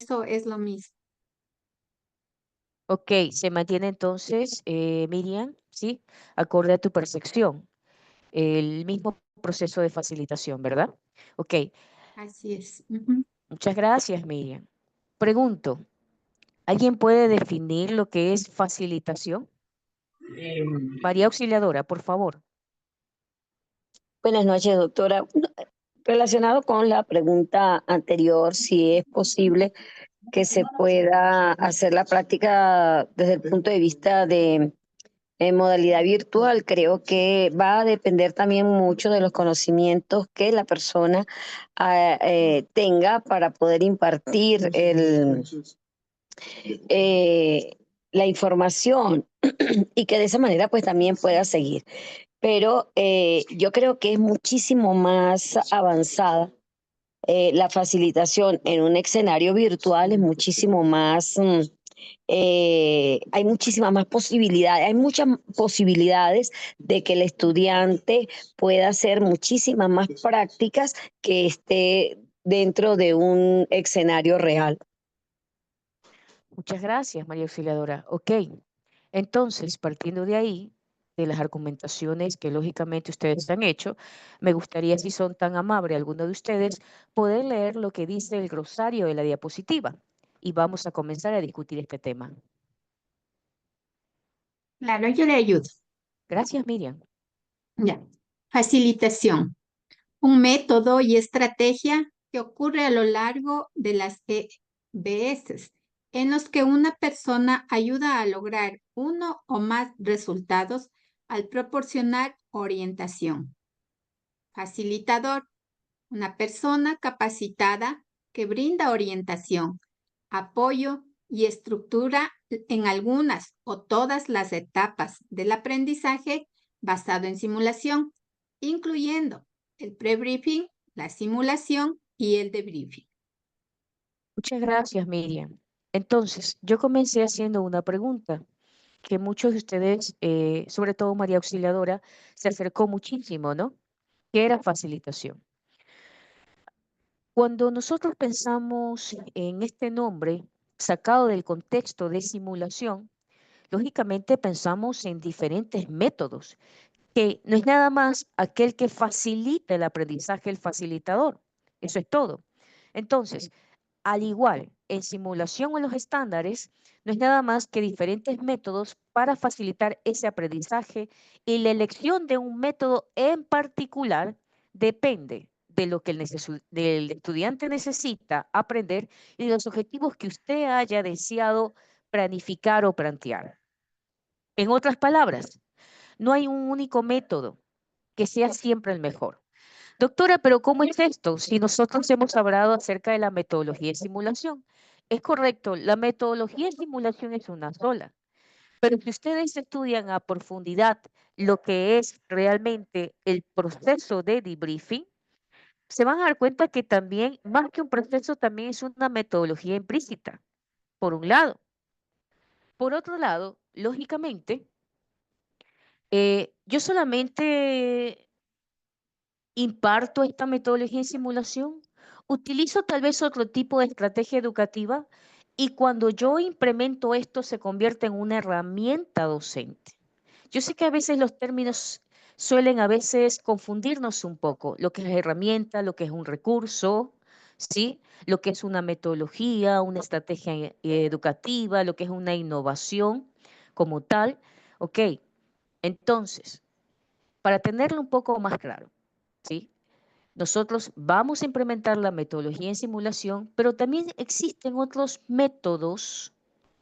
eso es lo mismo. Ok, se mantiene entonces, Miriam, ¿sí? Acorde a tu percepción, el mismo proceso de facilitación, ¿verdad? Ok, Así es. Ujú. muchas gracias, Miriam. Pregunto, ¿alguien puede definir lo que es facilitación? María Auxiliadora, por favor. Buenas noches, doctora. Relacionado con la pregunta anterior, si es posible que se pueda hacer la práctica desde el punto de vista de modalidad virtual, creo que va a depender también mucho de los conocimientos que la persona tenga para poder impartir la información y que de esa manera pues también pueda seguir. Pero yo creo que es muchísimo más avanzada la facilitación en un escenario virtual, es muchísimo más, hay muchísimas más posibilidades, hay muchas posibilidades de que el estudiante pueda hacer muchísimas más prácticas que esté dentro de un escenario real. Muchas gracias, María Auxiliadora. Ok, entonces, partiendo de ahí, de las argumentaciones que lógicamente ustedes han hecho, me gustaría, si son tan amables, alguno de ustedes, poder leer lo que dice el glosario de la diapositiva y vamos a comenzar a discutir este tema. Claro, yo le ayudo. Gracias, Miriam. Ya. Facilitación. Un método y estrategia que ocurre a lo largo de las EBS, en los que una persona ayuda a lograr uno o más resultados al proporcionar orientación. Facilitador, una persona capacitada que brinda orientación, apoyo y estructura en algunas o todas las etapas del aprendizaje basado en simulación, incluyendo el pre-briefing, la simulación y el debriefing. Muchas gracias, Miriam. Entonces, yo comencé haciendo una pregunta que muchos de ustedes, sobre todo María Auxiliadora, se acercó muchísimo, ¿no? ¿Qué era facilitación? Cuando nosotros pensamos en este nombre sacado del contexto de simulación, lógicamente pensamos en diferentes métodos, que no es nada más aquel que facilita el aprendizaje, el facilitador. Eso es todo. Entonces, al igual, en simulación o en los estándares, no es nada más que diferentes métodos para facilitar ese aprendizaje y la elección de un método en particular depende de lo que del estudiante necesita aprender y de los objetivos que usted haya deseado planificar o plantear. En otras palabras, no hay un único método que sea siempre el mejor. Doctora, pero ¿cómo es esto? Si nosotros hemos hablado acerca de la metodología de simulación. Es correcto, la metodología de simulación es una sola, pero si ustedes estudian a profundidad lo que es realmente el proceso de debriefing, se van a dar cuenta que también, más que un proceso, también es una metodología implícita, por un lado. Por otro lado, lógicamente, yo solamente imparto esta metodología en simulación, utilizo tal vez otro tipo de estrategia educativa y cuando yo implemento esto se convierte en una herramienta docente. Yo sé que a veces los términos suelen a veces confundirnos un poco, lo que es herramienta, lo que es un recurso, ¿sí? Lo que es una metodología, una estrategia educativa, lo que es una innovación como tal. Ok, entonces, para tenerlo un poco más claro, ¿sí? Nosotros vamos a implementar la metodología en simulación, pero también existen otros métodos,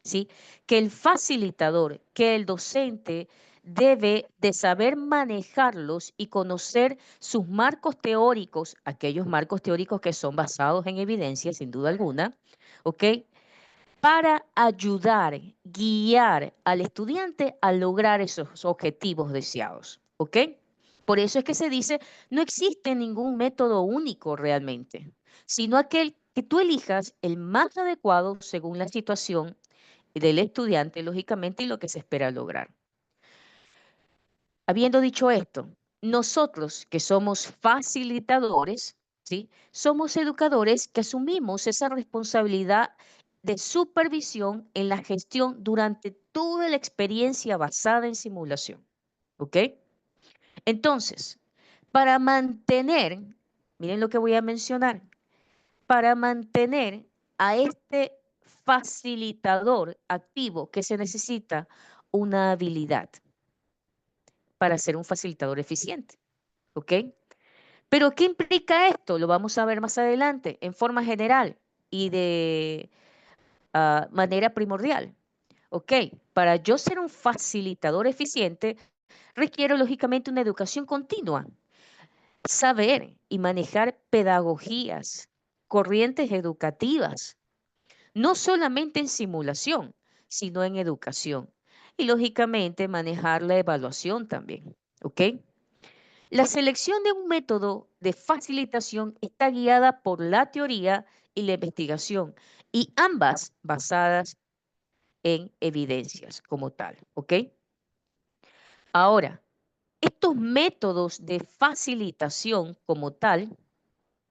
¿sí? Que el facilitador, que el docente debe de saber manejarlos y conocer sus marcos teóricos, aquellos marcos teóricos que son basados en evidencia, sin duda alguna, ¿ok? Para ayudar, guiar al estudiante a lograr esos objetivos deseados, ¿ok? Por eso es que se dice, no existe ningún método único realmente, sino aquel que tú elijas el más adecuado según la situación del estudiante, lógicamente, y lo que se espera lograr. Habiendo dicho esto, nosotros que somos facilitadores, ¿sí? Somos educadores que asumimos esa responsabilidad de supervisión en la gestión durante toda la experiencia basada en simulación. ¿Ok? Entonces, para mantener, miren lo que voy a mencionar, para mantener a este facilitador activo que se necesita una habilidad para ser un facilitador eficiente. ¿Ok? Pero ¿qué implica esto? Lo vamos a ver más adelante en forma general y de manera primordial. ¿Ok? Para yo ser un facilitador eficiente, requiero lógicamente una educación continua, saber y manejar pedagogías, corrientes educativas, no solamente en simulación, sino en educación. Y lógicamente manejar la evaluación también. ¿Ok? La selección de un método de facilitación está guiada por la teoría y la investigación, y ambas basadas en evidencias como tal. ¿Ok? Ahora, estos métodos de facilitación como tal,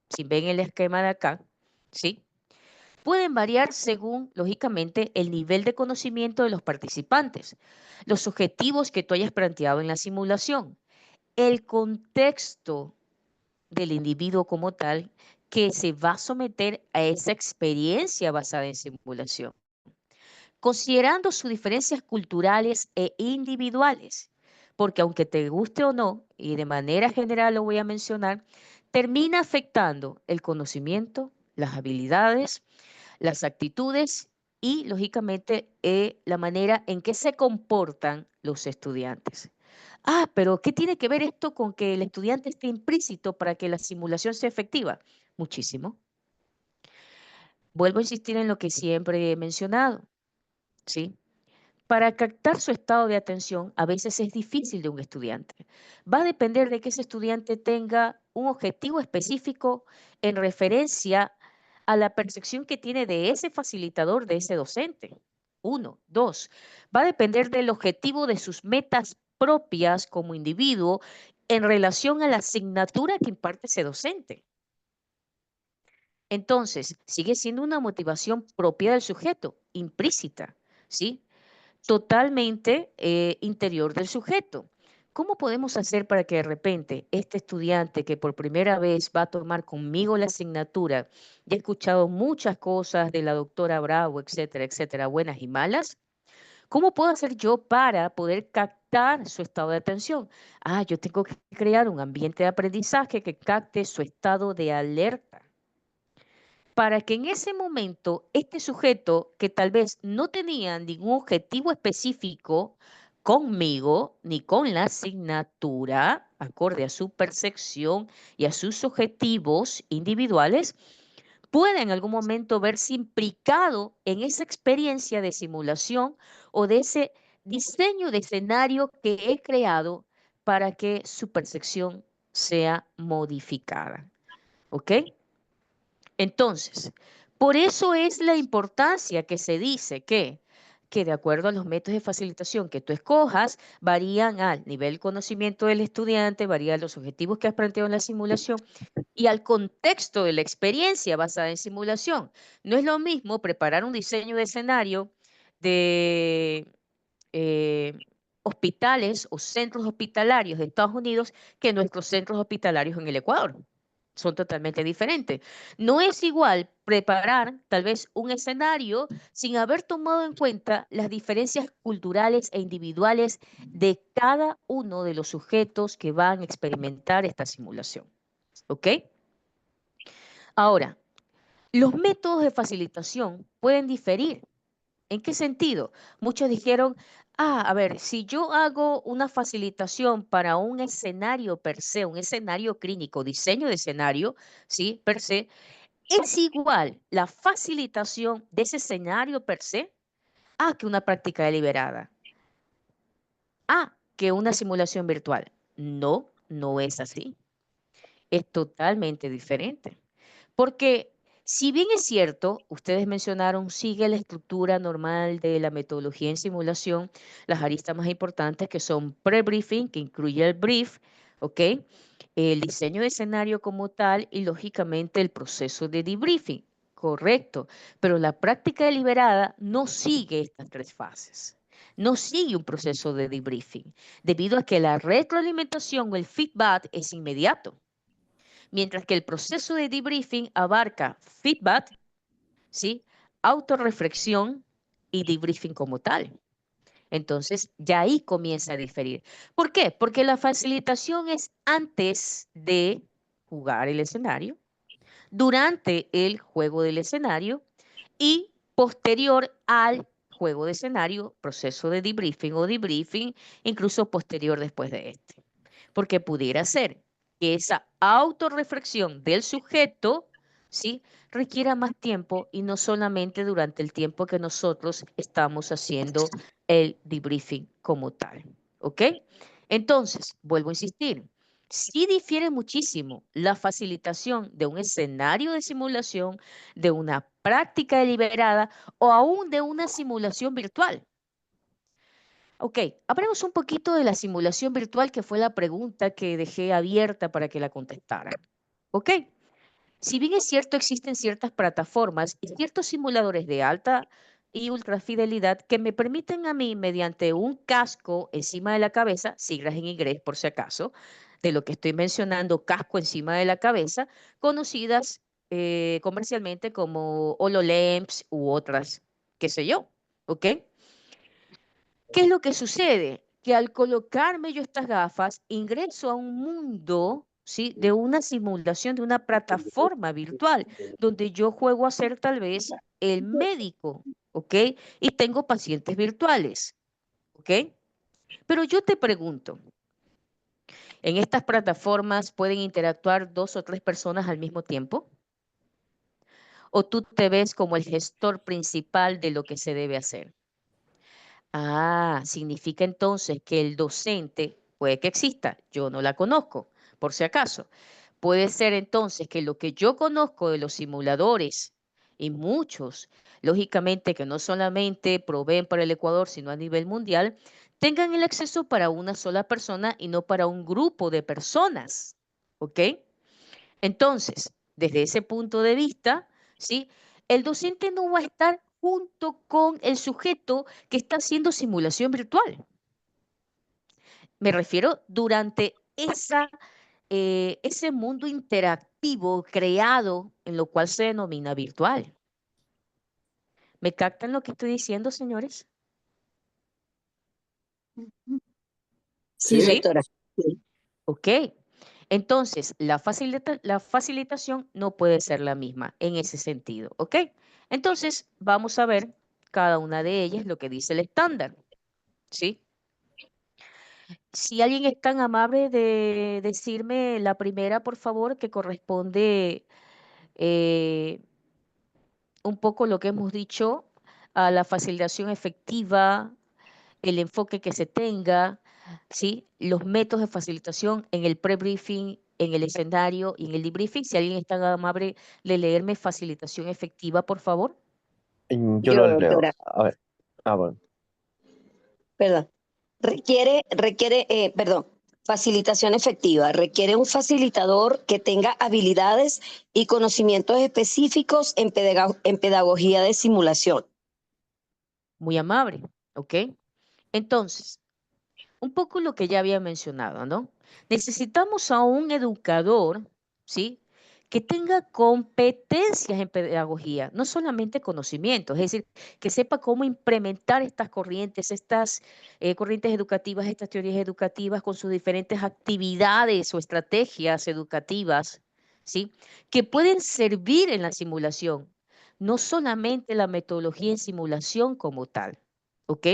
si ven el esquema de acá, ¿sí? Pueden variar según, lógicamente, el nivel de conocimiento de los participantes, los objetivos que tú hayas planteado en la simulación, el contexto del individuo como tal que se va a someter a esa experiencia basada en simulación, considerando sus diferencias culturales e individuales, porque aunque te guste o no, y de manera general lo voy a mencionar, termina afectando el conocimiento, las habilidades, las actitudes y, lógicamente, la manera en que se comportan los estudiantes. Pero ¿qué tiene que ver esto con que el estudiante esté implícito para que la simulación sea efectiva? Muchísimo. Vuelvo a insistir en lo que siempre he mencionado, ¿sí? Para captar su estado de atención, a veces es difícil de un estudiante. Va a depender de que ese estudiante tenga un objetivo específico en referencia a la percepción que tiene de ese facilitador, de ese docente. 1. 2. Va a depender del objetivo de sus metas propias como individuo en relación a la asignatura que imparte ese docente. Entonces, sigue siendo una motivación propia del sujeto, implícita, ¿sí? Totalmente interior del sujeto. ¿Cómo podemos hacer para que de repente este estudiante que por primera vez va a tomar conmigo la asignatura, ya he escuchado muchas cosas de la doctora Bravo, etcétera, etcétera, buenas y malas? ¿Cómo puedo hacer yo para poder captar su estado de atención? Yo tengo que crear un ambiente de aprendizaje que capte su estado de alerta, para que en ese momento este sujeto que tal vez no tenía ningún objetivo específico conmigo ni con la asignatura, acorde a su percepción y a sus objetivos individuales, pueda en algún momento verse implicado en esa experiencia de simulación o de ese diseño de escenario que he creado para que su percepción sea modificada. ¿Ok? Entonces, por eso es la importancia que se dice que de acuerdo a los métodos de facilitación que tú escojas, varían al nivel de conocimiento del estudiante, varían los objetivos que has planteado en la simulación y al contexto de la experiencia basada en simulación. No es lo mismo preparar un diseño de escenario de eh, hospitales o centros hospitalarios de Estados Unidos que nuestros centros hospitalarios en el Ecuador. Son totalmente diferentes. No es igual preparar tal vez un escenario sin haber tomado en cuenta las diferencias culturales e individuales de cada uno de los sujetos que van a experimentar esta simulación. ¿Ok? Ahora, los métodos de facilitación pueden diferir. ¿En qué sentido? Muchos dijeron, a ver, si yo hago una facilitación para un escenario per se, un escenario clínico, diseño de escenario, ¿sí? Per se, es igual la facilitación de ese escenario per se que una práctica deliberada, que una simulación virtual. No, no es así. Es totalmente diferente. Porque si bien es cierto, ustedes mencionaron, sigue la estructura normal de la metodología en simulación, las aristas más importantes que son pre-briefing, que incluye el brief, ¿ok? el diseño de escenario como tal y lógicamente el proceso de debriefing. Correcto, pero la práctica deliberada no sigue estas tres fases. No sigue un proceso de debriefing, debido a que la retroalimentación o el feedback es inmediato, mientras que el proceso de debriefing abarca feedback, ¿sí? Autorreflexión y debriefing como tal. Entonces, ya ahí comienza a diferir. ¿Por qué? Porque la facilitación es antes de jugar el escenario, durante el juego del escenario y posterior al juego de escenario, proceso de debriefing o debriefing, incluso posterior después de este. Porque pudiera ser que esa autorreflexión del sujeto, ¿sí?, requiera más tiempo y no solamente durante el tiempo que nosotros estamos haciendo el debriefing como tal. ¿Ok? Entonces, vuelvo a insistir, sí difiere muchísimo la facilitación de un escenario de simulación, de una práctica deliberada o aún de una simulación virtual. Ok, hablemos un poquito de la simulación virtual, que fue la pregunta que dejé abierta para que la contestaran. Ok, si bien es cierto, existen ciertas plataformas y ciertos simuladores de alta y ultra fidelidad que me permiten a mí, mediante un casco encima de la cabeza, siglas en inglés por si acaso, de lo que estoy mencionando, casco encima de la cabeza, conocidas comercialmente como HoloLens u otras, qué sé yo, ¿ok? ¿Qué es lo que sucede? Que al colocarme yo estas gafas, ingreso a un mundo, ¿sí?, de una simulación, de una plataforma virtual, donde yo juego a ser tal vez el médico, ¿ok? Y tengo pacientes virtuales, ¿ok? Pero yo te pregunto, ¿en estas plataformas pueden interactuar 2 o 3 personas al mismo tiempo? ¿O tú te ves como el gestor principal de lo que se debe hacer? Ah, significa entonces que el docente puede que exista, yo no la conozco, por si acaso. Puede ser entonces que lo que yo conozco de los simuladores, y muchos, lógicamente que no solamente proveen para el Ecuador, sino a nivel mundial, tengan el acceso para una sola persona y no para un grupo de personas. ¿Ok? Entonces, desde ese punto de vista, ¿sí?, el docente no va a estar junto con el sujeto que está haciendo simulación virtual. Me refiero durante ese mundo interactivo creado en lo cual se denomina virtual. ¿Me captan lo que estoy diciendo, señores? Sí, ¿Sí? doctora. Sí. Ok. Entonces, la facilitación no puede ser la misma en ese sentido. ¿Ok? Entonces, vamos a ver cada una de ellas, lo que dice el estándar. ¿Sí? Si alguien es tan amable de decirme la primera, por favor, que corresponde eh, un poco lo que hemos dicho a la facilitación efectiva, el enfoque que se tenga, ¿sí?, los métodos de facilitación en el pre-briefing, en el escenario y en el debriefing. Si alguien es tan amable de leerme facilitación efectiva, por favor. Yo Yo, lo leo. doctora, A ver. Ah, bueno. perdón. Perdón, facilitación efectiva. Requiere un facilitador que tenga habilidades y conocimientos específicos en pedagogía de simulación. Muy amable, ¿ok? Entonces, un poco lo que ya había mencionado, ¿no? Necesitamos a un educador, ¿sí?, que tenga competencias en pedagogía, no solamente conocimientos, es decir, que sepa cómo implementar estas corrientes educativas, estas teorías educativas con sus diferentes actividades o estrategias educativas, ¿sí?, que pueden servir en la simulación, no solamente la metodología en simulación como tal, ¿ok?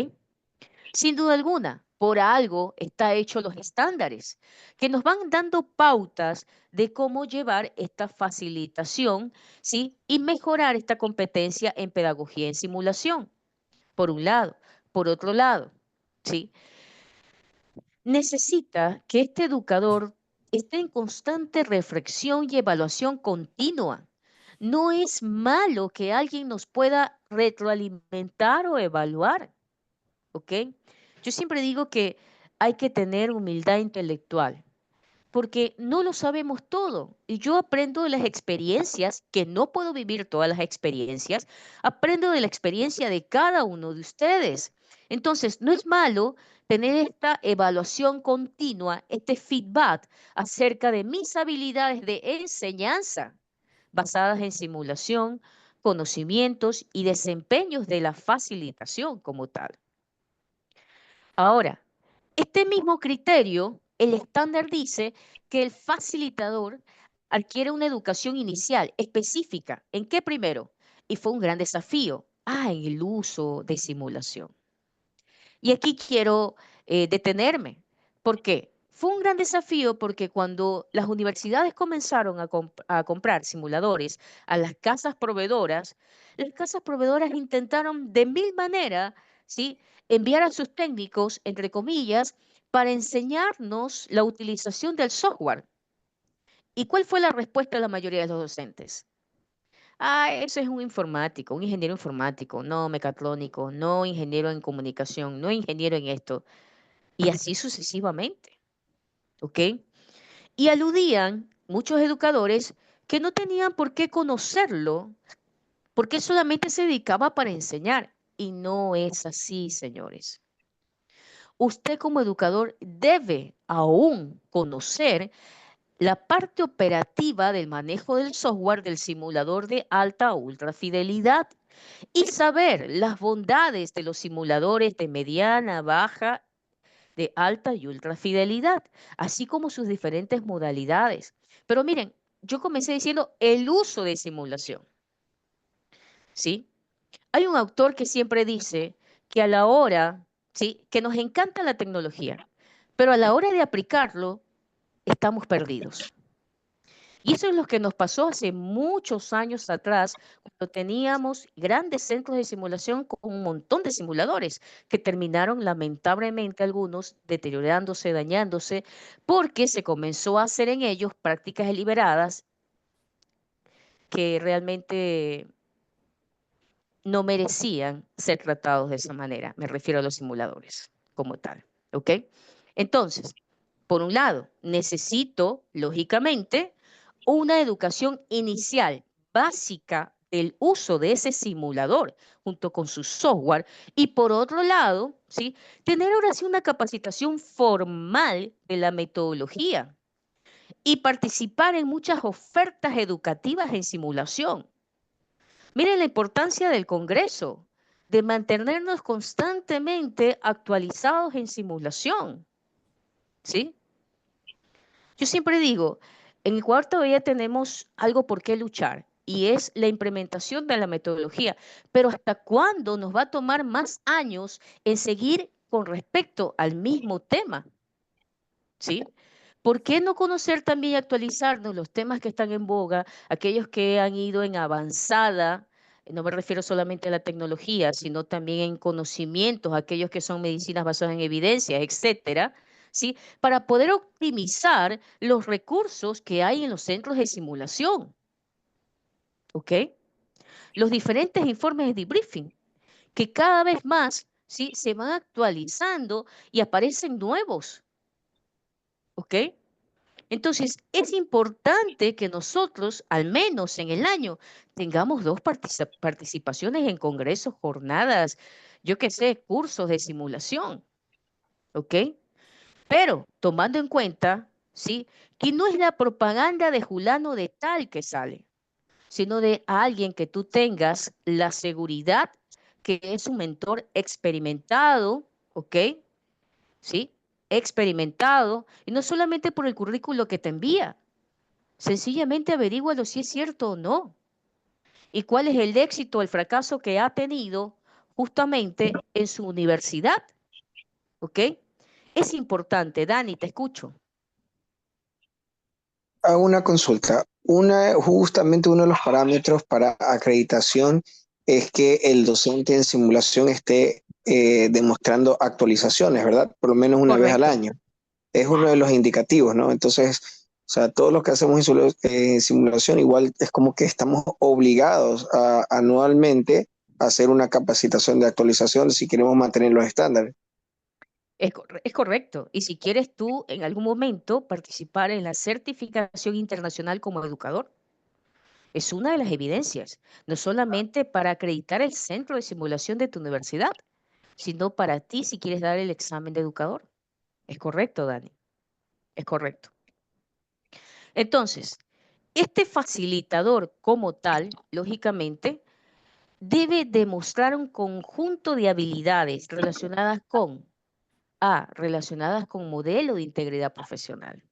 Sin duda alguna, por algo está hecho los estándares, que nos van dando pautas de cómo llevar esta facilitación, ¿sí?, y mejorar esta competencia en pedagogía en simulación, por un lado. Por otro lado, ¿sí?, necesita que este educador esté en constante reflexión y evaluación continua. No es malo que alguien nos pueda retroalimentar o evaluar. ¿Ok? Yo siempre digo que hay que tener humildad intelectual, porque no lo sabemos todo. Y yo aprendo de las experiencias, que no puedo vivir todas las experiencias, aprendo de la experiencia de cada uno de ustedes. Entonces, no es malo tener esta evaluación continua, este feedback acerca de mis habilidades de enseñanza basadas en simulación, conocimientos y desempeños de la facilitación como tal. Ahora, este mismo criterio, el estándar dice que el facilitador adquiere una educación inicial específica. ¿En qué primero? Y fue un gran desafío. En el uso de simulación. Y aquí quiero detenerme. ¿Por qué? Fue un gran desafío porque cuando las universidades comenzaron a comprar simuladores a las casas proveedoras intentaron de mil maneras, ¿sí?, enviar a sus técnicos, entre comillas, para enseñarnos la utilización del software. ¿Y cuál fue la respuesta de la mayoría de los docentes? Ese es un informático, un ingeniero informático, no mecatrónico, no ingeniero en comunicación, no ingeniero en esto. Y así sucesivamente, ¿ok? Y aludían muchos educadores que no tenían por qué conocerlo, porque él solamente se dedicaba para enseñar. Y no es así, señores. Usted como educador debe aún conocer la parte operativa del manejo del software del simulador de alta o ultra fidelidad y saber las bondades de los simuladores de mediana, baja, de alta y ultra fidelidad, así como sus diferentes modalidades. Pero miren, yo comencé diciendo el uso de simulación, ¿sí? Hay un autor que siempre dice que a la hora, ¿sí?, que nos encanta la tecnología, pero a la hora de aplicarlo, estamos perdidos. Y eso es lo que nos pasó hace muchos años atrás, cuando teníamos grandes centros de simulación con un montón de simuladores que terminaron lamentablemente algunos deteriorándose, dañándose, porque se comenzó a hacer en ellos prácticas deliberadas que realmente no merecían ser tratados de esa manera. Me refiero a los simuladores como tal, ¿ok? Entonces, por un lado, necesito, lógicamente, una educación inicial básica del uso de ese simulador junto con su software. Y por otro lado, ¿sí?, tener ahora sí una capacitación formal de la metodología y participar en muchas ofertas educativas en simulación. Miren la importancia del Congreso, de mantenernos constantemente actualizados en simulación, ¿sí? Yo siempre digo, en Ecuador todavía tenemos algo por qué luchar y es la implementación de la metodología. Pero ¿hasta cuándo nos va a tomar más años en seguir con respecto al mismo tema? ¿Sí? ¿Por qué no conocer también y actualizarnos los temas que están en boga, aquellos que han ido en avanzada? No me refiero solamente a la tecnología, sino también en conocimientos, aquellos que son medicinas basadas en evidencia, etcétera, ¿sí?, para poder optimizar los recursos que hay en los centros de simulación. ¿Ok? Los diferentes informes de debriefing, que cada vez más, ¿sí?, se van actualizando y aparecen nuevos. ¿Ok? Entonces, es importante que nosotros, al menos en el año, tengamos dos participaciones en congresos, jornadas, yo qué sé, cursos de simulación, ¿ok? Pero tomando en cuenta, ¿sí?, que no es la propaganda de fulano de tal que sale, sino de alguien que tú tengas la seguridad que es un mentor experimentado, ¿ok? ¿Sí? Experimentado, y no solamente por el currículo que te envía. Sencillamente averígualo si es cierto o no. Y cuál es el éxito o el fracaso que ha tenido justamente en su universidad. ¿Ok? Es importante, Dani, te escucho. Hago una consulta. Justamente uno de los parámetros para acreditación es que el docente en simulación esté demostrando actualizaciones, ¿verdad? Por lo menos una vez al Correcto. año. Es uno de los indicativos, ¿no? Entonces, o sea, todos los que hacemos en simulación, igual es como que estamos obligados anualmente a hacer una capacitación de actualización si queremos mantener los estándares. Es correcto. Y si quieres tú en algún momento participar en la certificación internacional como educador, es una de las evidencias, no solamente para acreditar el centro de simulación de tu universidad, sino para ti si quieres dar el examen de educador. Es correcto, Dani. Es correcto. Entonces, este facilitador como tal, lógicamente, debe demostrar un conjunto de habilidades relacionadas con modelo de integridad profesional.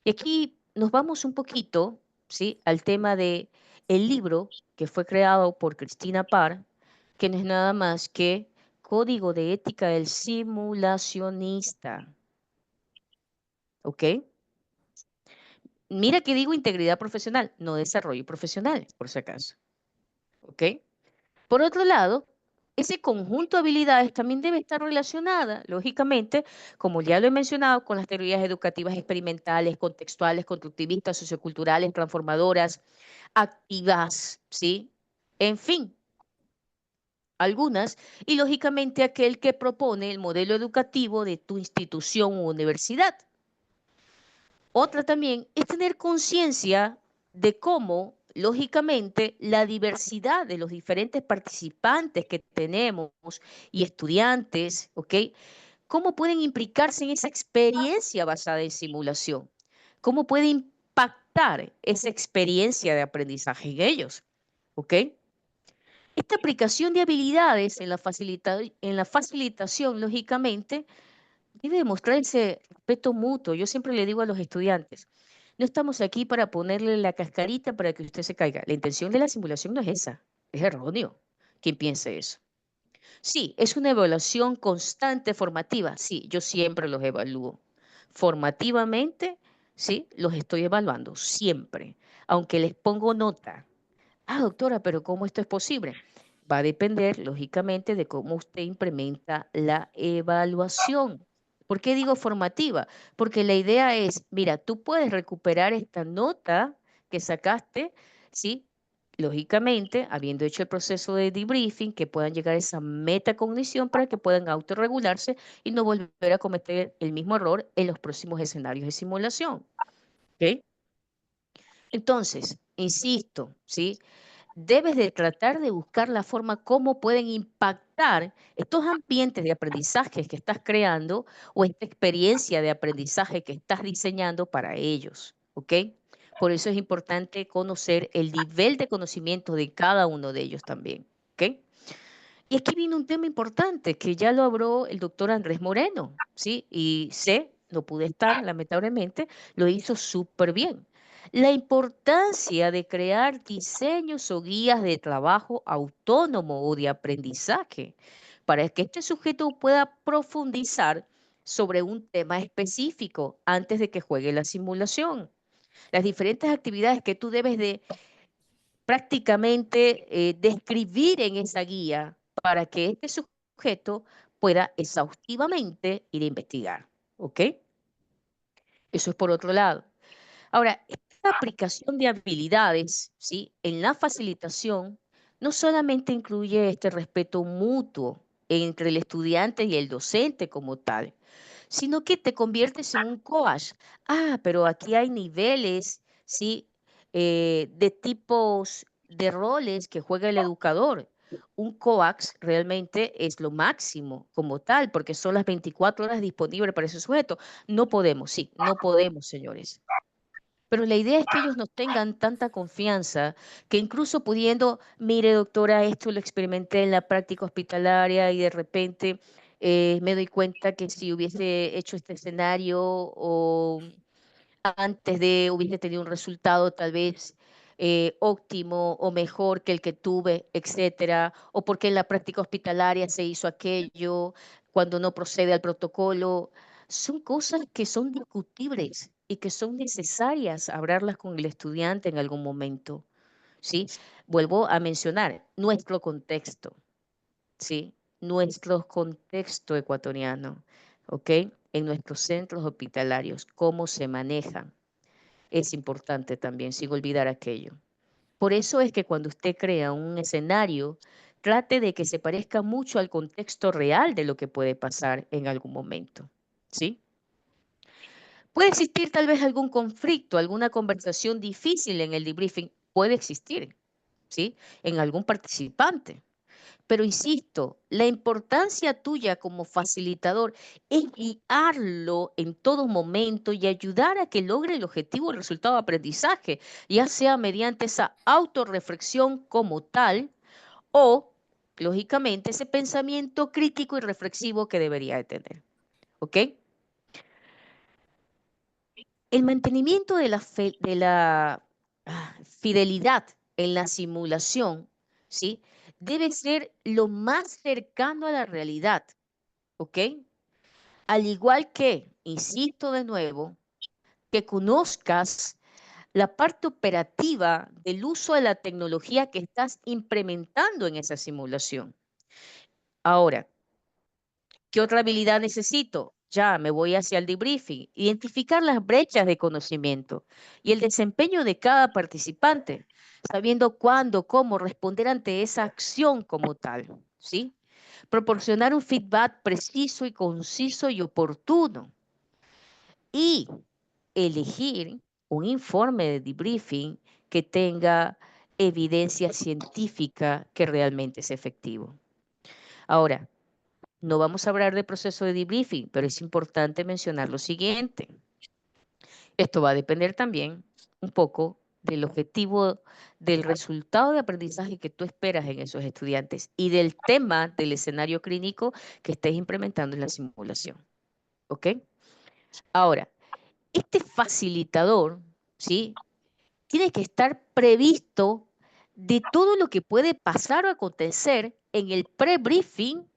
Y aquí nos vamos un poquito, ¿sí?, al tema de el libro que fue creado por Cristina Parr, que no es nada más que Código de Ética del Simulacionista. ¿Ok? Mira que digo integridad profesional, no desarrollo profesional, por si acaso. ¿Ok? Por otro lado, ese conjunto de habilidades también debe estar relacionada, lógicamente, como ya lo he mencionado, con las teorías educativas experimentales, contextuales, constructivistas, socioculturales, transformadoras, activas, ¿sí? En fin, algunas, y lógicamente aquel que propone el modelo educativo de tu institución u universidad. Otra también es tener conciencia de cómo, lógicamente, la diversidad de los diferentes participantes que tenemos y estudiantes, ¿ok? ¿Cómo pueden implicarse en esa experiencia basada en simulación? ¿Cómo puede impactar esa experiencia de aprendizaje en ellos? ¿Ok? Esta aplicación de habilidades en la facilitación, lógicamente, debe demostrar ese respeto mutuo. Yo siempre le digo a los estudiantes, no estamos aquí para ponerle la cascarita para que usted se caiga. La intención de la simulación no es esa, es erróneo. ¿Quién piense eso? Sí, es una evaluación constante formativa. Sí, yo siempre los evalúo. Formativamente, sí, los estoy evaluando siempre, aunque les pongo nota. Ah, doctora, pero ¿cómo esto es posible? Va a depender, lógicamente, de cómo usted implementa la evaluación. ¿Por qué digo formativa? Porque la idea es, mira, tú puedes recuperar esta nota que sacaste, ¿sí? Lógicamente, habiendo hecho el proceso de debriefing, que puedan llegar a esa metacognición para que puedan autorregularse y no volver a cometer el mismo error en los próximos escenarios de simulación. ¿Ok? Entonces, insisto, ¿sí? Debes de tratar de buscar la forma cómo pueden impactar estos ambientes de aprendizaje que estás creando o esta experiencia de aprendizaje que estás diseñando para ellos, ¿ok? Por eso es importante conocer el nivel de conocimiento de cada uno de ellos también, ¿ok? Y aquí viene un tema importante que ya lo habló el doctor Andrés Moreno, ¿sí? Y no pude estar, lamentablemente, lo hizo súper bien. La importancia de crear diseños o guías de trabajo autónomo o de aprendizaje para que este sujeto pueda profundizar sobre un tema específico antes de que juegue la simulación. Las diferentes actividades que tú debes de prácticamente describir en esa guía para que este sujeto pueda exhaustivamente ir a investigar. ¿Ok? Eso es por otro lado. Ahora, esta aplicación de habilidades, ¿sí?, en la facilitación no solamente incluye este respeto mutuo entre el estudiante y el docente como tal, sino que te conviertes en un coach. Ah, pero aquí hay niveles, ¿sí? De tipos de roles que juega el educador. Un coax realmente es lo máximo como tal, porque son las 24 horas disponibles para ese sujeto. No podemos, sí, no podemos, señores. Pero la idea es que ellos nos tengan tanta confianza que incluso pudiendo, mire doctora, esto lo experimenté en la práctica hospitalaria y de repente me doy cuenta que si hubiese hecho este escenario o antes de hubiese tenido un resultado tal vez óptimo o mejor que el que tuve, etcétera, o porque en la práctica hospitalaria se hizo aquello cuando no procede al protocolo. Son cosas que son discutibles y que son necesarias hablarlas con el estudiante en algún momento, ¿sí? Vuelvo a mencionar nuestro contexto, ¿sí? Nuestro contexto ecuatoriano, ¿ok? En nuestros centros hospitalarios, cómo se manejan. Es importante también, sin olvidar aquello. Por eso es que cuando usted crea un escenario trate de que se parezca mucho al contexto real de lo que puede pasar en algún momento, ¿sí? Puede existir tal vez algún conflicto, alguna conversación difícil en el debriefing, puede existir, ¿sí? En algún participante. Pero insisto, la importancia tuya como facilitador es guiarlo en todo momento y ayudar a que logre el objetivo, el resultado de aprendizaje, ya sea mediante esa autorreflexión como tal o, lógicamente, ese pensamiento crítico y reflexivo que debería de tener. ¿Ok? El mantenimiento de la fidelidad en la simulación, ¿sí? Debe ser lo más cercano a la realidad, ¿ok? Al igual que, insisto de nuevo, que conozcas la parte operativa del uso de la tecnología que estás implementando en esa simulación. Ahora, ¿qué otra habilidad necesito? Ya me voy hacia el debriefing, identificar las brechas de conocimiento y el desempeño de cada participante, sabiendo cuándo, cómo responder ante esa acción como tal, ¿sí? Proporcionar un feedback preciso y conciso y oportuno y elegir un informe de debriefing que tenga evidencia científica que realmente es efectivo. Ahora, no vamos a hablar de proceso de debriefing, pero es importante mencionar lo siguiente. Esto va a depender también un poco del objetivo, del resultado de aprendizaje que tú esperas en esos estudiantes y del tema del escenario clínico que estés implementando en la simulación. ¿Ok? Ahora, este facilitador, ¿sí? Tiene que estar previsto de todo lo que puede pasar o acontecer en el pre-briefing,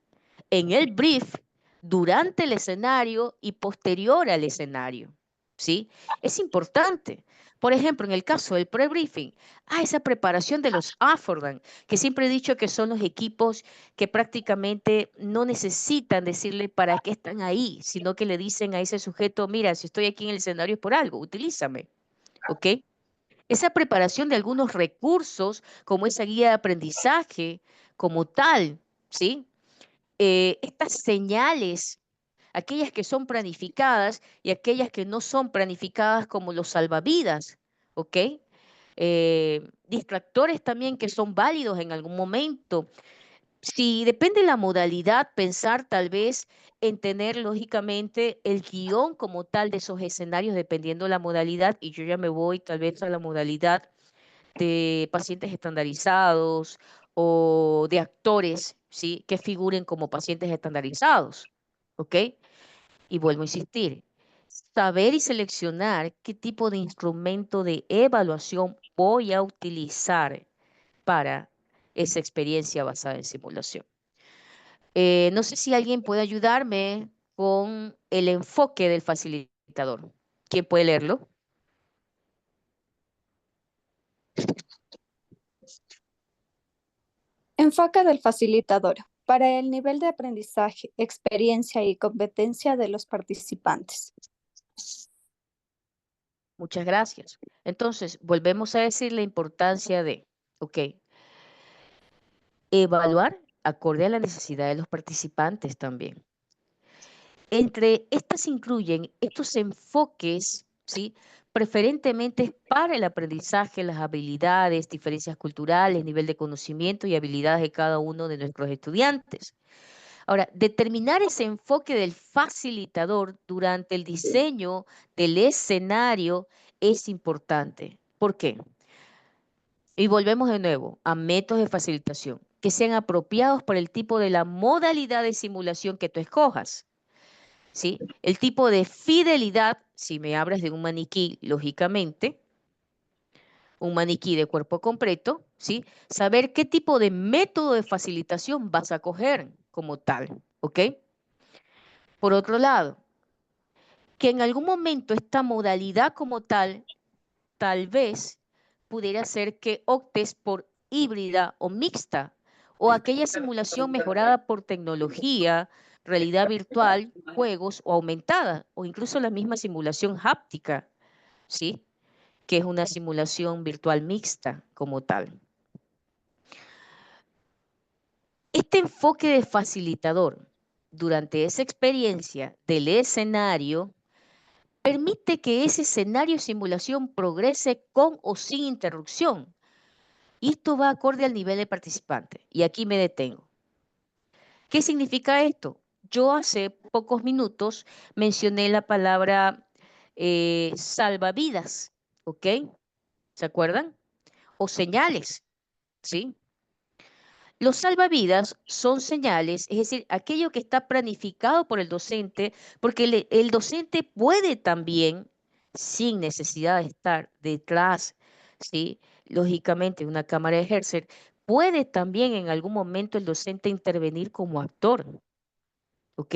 en el brief, durante el escenario y posterior al escenario, ¿sí? Es importante. Por ejemplo, en el caso del pre-briefing, esa preparación de los Affordan, que siempre he dicho que son los equipos que prácticamente no necesitan decirle para qué están ahí, sino que le dicen a ese sujeto, mira, si estoy aquí en el escenario es por algo, utilízame, ¿ok? Esa preparación de algunos recursos, como esa guía de aprendizaje, como tal, ¿sí? Estas señales, aquellas que son planificadas y aquellas que no son planificadas como los salvavidas, ¿ok? Distractores también que son válidos en algún momento. Si depende de la modalidad, pensar tal vez en tener lógicamente el guión como tal de esos escenarios dependiendo de la modalidad y yo ya me voy tal vez a la modalidad de pacientes estandarizados o de actores, ¿sí? Que figuren como pacientes estandarizados, ¿ok? Y vuelvo a insistir, saber y seleccionar qué tipo de instrumento de evaluación voy a utilizar para esa experiencia basada en simulación. No sé si alguien puede ayudarme con el enfoque del facilitador. ¿Quién puede leerlo? Enfoque del facilitador para el nivel de aprendizaje, experiencia y competencia de los participantes. Muchas gracias. Entonces, volvemos a decir la importancia de, ok, evaluar acorde a la necesidad de los participantes también. Entre estas incluyen estos enfoques, ¿sí? Preferentemente para el aprendizaje, las habilidades, diferencias culturales, nivel de conocimiento y habilidades de cada uno de nuestros estudiantes. Ahora, determinar ese enfoque del facilitador durante el diseño del escenario es importante. ¿Por qué? Y volvemos de nuevo a métodos de facilitación que sean apropiados para el tipo de la modalidad de simulación que tú escojas. ¿Sí? El tipo de fidelidad, si me hablas de un maniquí, lógicamente, un maniquí de cuerpo completo, ¿sí? Saber qué tipo de método de facilitación vas a coger como tal, ¿ok? Por otro lado, que en algún momento esta modalidad como tal vez pudiera ser que optes por híbrida o mixta, o aquella simulación mejorada por tecnología, realidad virtual, juegos o aumentada, o incluso la misma simulación háptica, ¿sí? Que es una simulación virtual mixta como tal. Este enfoque de facilitador durante esa experiencia del escenario permite que ese escenario de simulación progrese con o sin interrupción. Y esto va acorde al nivel de participante. Y aquí me detengo. ¿Qué significa esto? Yo hace pocos minutos mencioné la palabra salvavidas, ¿ok? ¿Se acuerdan? O señales, ¿sí? Los salvavidas son señales, es decir, aquello que está planificado por el docente, porque el docente puede también, sin necesidad de estar detrás, ¿sí? Lógicamente, una cámara de ejercer, puede también en algún momento el docente intervenir como actor, ¿ok?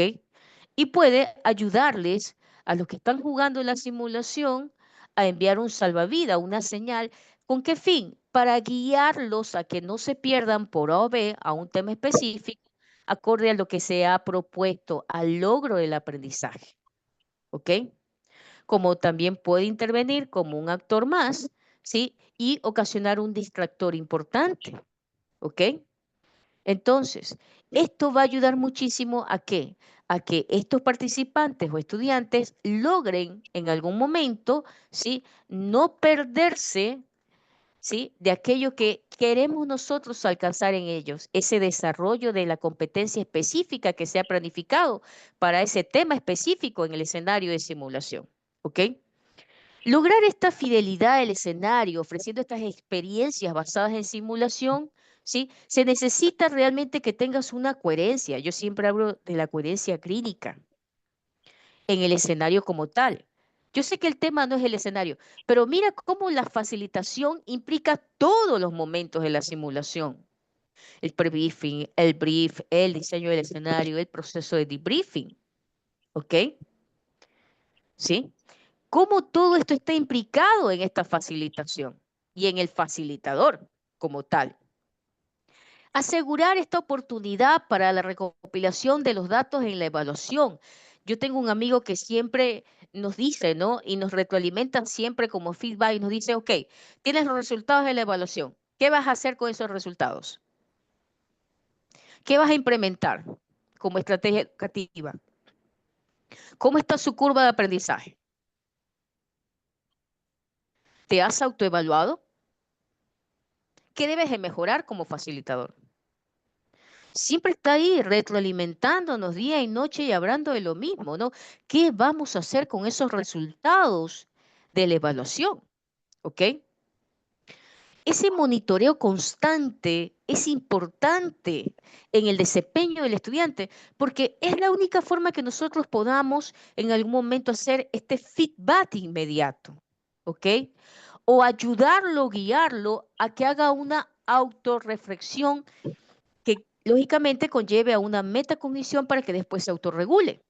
Y puede ayudarles a los que están jugando en la simulación a enviar un salvavidas, una señal. ¿Con qué fin? Para guiarlos a que no se pierdan por A o B a un tema específico, acorde a lo que se ha propuesto, al logro del aprendizaje. ¿Ok? Como también puede intervenir como un actor más, ¿sí? Y ocasionar un distractor importante. ¿Ok? Entonces, esto va a ayudar muchísimo a qué? A que estos participantes o estudiantes logren en algún momento, ¿sí? No perderse, ¿sí? De aquello que queremos nosotros alcanzar en ellos, ese desarrollo de la competencia específica que se ha planificado para ese tema específico en el escenario de simulación, ¿ok? Lograr esta fidelidad del escenario, ofreciendo estas experiencias basadas en simulación, ¿sí? Se necesita realmente que tengas una coherencia. Yo siempre hablo de la coherencia clínica en el escenario como tal. Yo sé que el tema no es el escenario, pero mira cómo la facilitación implica todos los momentos de la simulación. El prebriefing, el brief, el diseño del escenario, el proceso de debriefing. ¿Ok? ¿Sí? Cómo todo esto está implicado en esta facilitación y en el facilitador como tal. Asegurar esta oportunidad para la recopilación de los datos en la evaluación. Yo tengo un amigo que siempre nos dice, ¿no? Y nos retroalimenta siempre como feedback y nos dice, ok, tienes los resultados de la evaluación. ¿Qué vas a hacer con esos resultados? ¿Qué vas a implementar como estrategia educativa? ¿Cómo está su curva de aprendizaje? ¿Te has autoevaluado? ¿Qué debes de mejorar como facilitador? Siempre está ahí retroalimentándonos día y noche y hablando de lo mismo, ¿no? ¿Qué vamos a hacer con esos resultados de la evaluación? ¿Ok? Ese monitoreo constante es importante en el desempeño del estudiante porque es la única forma que nosotros podamos en algún momento hacer este feedback inmediato, ¿ok? O ayudarlo, guiarlo a que haga una autorreflexión que lógicamente conlleve a una metacognición para que después se autorregule.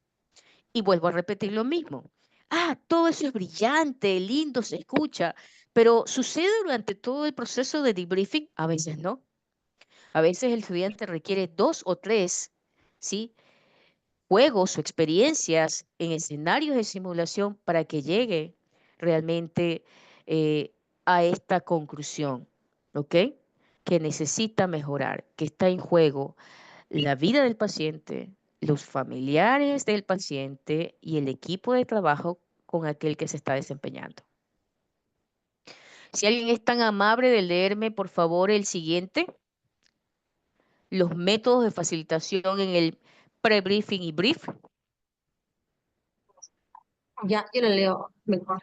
Y vuelvo a repetir lo mismo. Ah, todo eso es brillante, lindo, se escucha, pero ¿sucede durante todo el proceso de debriefing? A veces no. A veces el estudiante requiere 2 o 3, ¿sí? Juegos o experiencias en escenarios de simulación para que llegue realmente a esta conclusión, ¿ok? Que necesita mejorar, que está en juego la vida del paciente, los familiares del paciente y el equipo de trabajo con aquel que se está desempeñando. Si alguien es tan amable de leerme, por favor, el siguiente. Los métodos de facilitación en el pre-briefing y brief. Ya, yo lo leo mejor.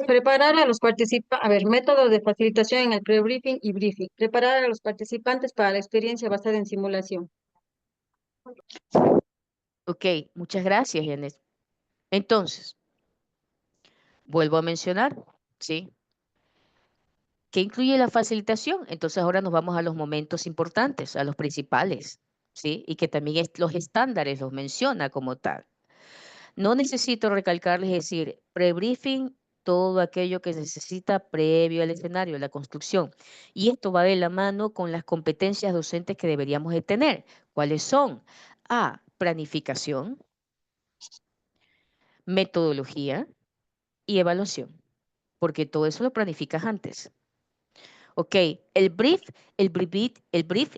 Preparar a los participantes, a ver, métodos de facilitación en el pre-briefing y briefing. Preparar a los participantes para la experiencia basada en simulación. Ok, muchas gracias, Janet. Entonces, vuelvo a mencionar, ¿sí? ¿Qué incluye la facilitación? Entonces ahora nos vamos a los momentos importantes, a los principales, ¿sí? Y que también los estándares los menciona como tal. No necesito recalcarles, decir, pre-briefing, todo aquello que se necesita previo al escenario, la construcción. Y esto va de la mano con las competencias docentes que deberíamos de tener. ¿Cuáles son? A, planificación, metodología y evaluación, porque todo eso lo planificas antes. Ok, el brief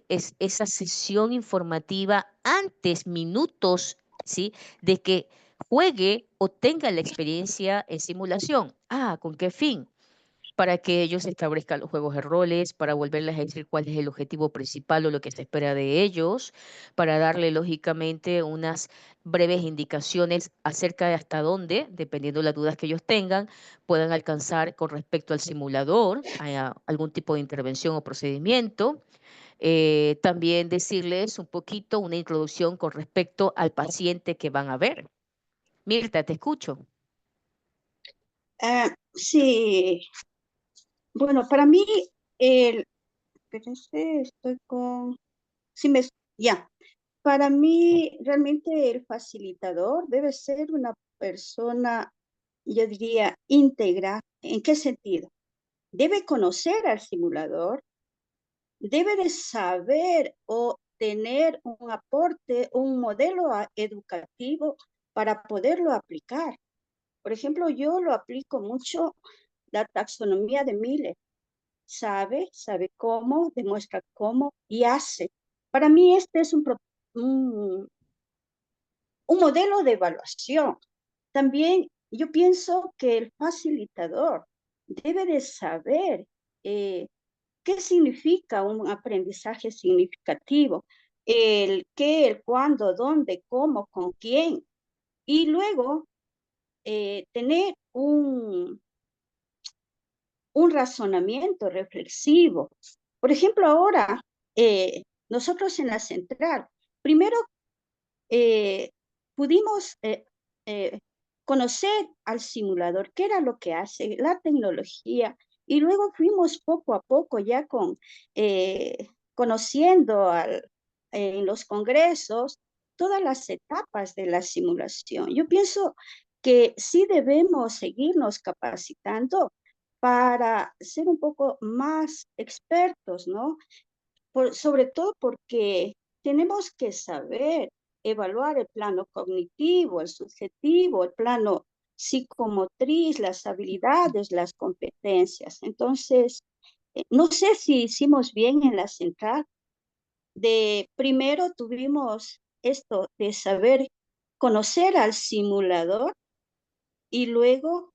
es esa sesión informativa antes, minutos, ¿sí? De que juegue o tenga la experiencia en simulación. Ah, ¿con qué fin? Para que ellos establezcan los juegos de roles, para volverles a decir cuál es el objetivo principal o lo que se espera de ellos, para darle lógicamente unas breves indicaciones acerca de hasta dónde, dependiendo de las dudas que ellos tengan, puedan alcanzar con respecto al simulador, a algún tipo de intervención o procedimiento. También decirles un poquito, una introducción con respecto al paciente que van a ver. Mirta, te escucho. Sí, bueno, para mí, espérense, estoy con, sí me, ya, para mí realmente el facilitador debe ser una persona, yo diría, íntegra. ¿En qué sentido? Debe conocer al simulador, debe de saber o tener un aporte, un modelo educativo para poderlo aplicar. Por ejemplo, yo lo aplico mucho la taxonomía de Miller. Sabe cómo, demuestra cómo y hace. Para mí este es un, un modelo de evaluación. También yo pienso que el facilitador debe de saber qué significa un aprendizaje significativo, el qué, el cuándo, dónde, cómo, con quién, y luego tener un razonamiento reflexivo. Por ejemplo, ahora nosotros en la central, primero pudimos conocer al simulador, qué era lo que hace, la tecnología, y luego fuimos poco a poco ya conociendo en los congresos todas las etapas de la simulación. Yo pienso que sí debemos seguirnos capacitando para ser un poco más expertos, ¿no? Sobre todo porque tenemos que saber evaluar el plano cognitivo, el subjetivo, el plano psicomotriz, las habilidades, las competencias. Entonces, no sé si hicimos bien en la central. De primero tuvimos esto de saber conocer al simulador y luego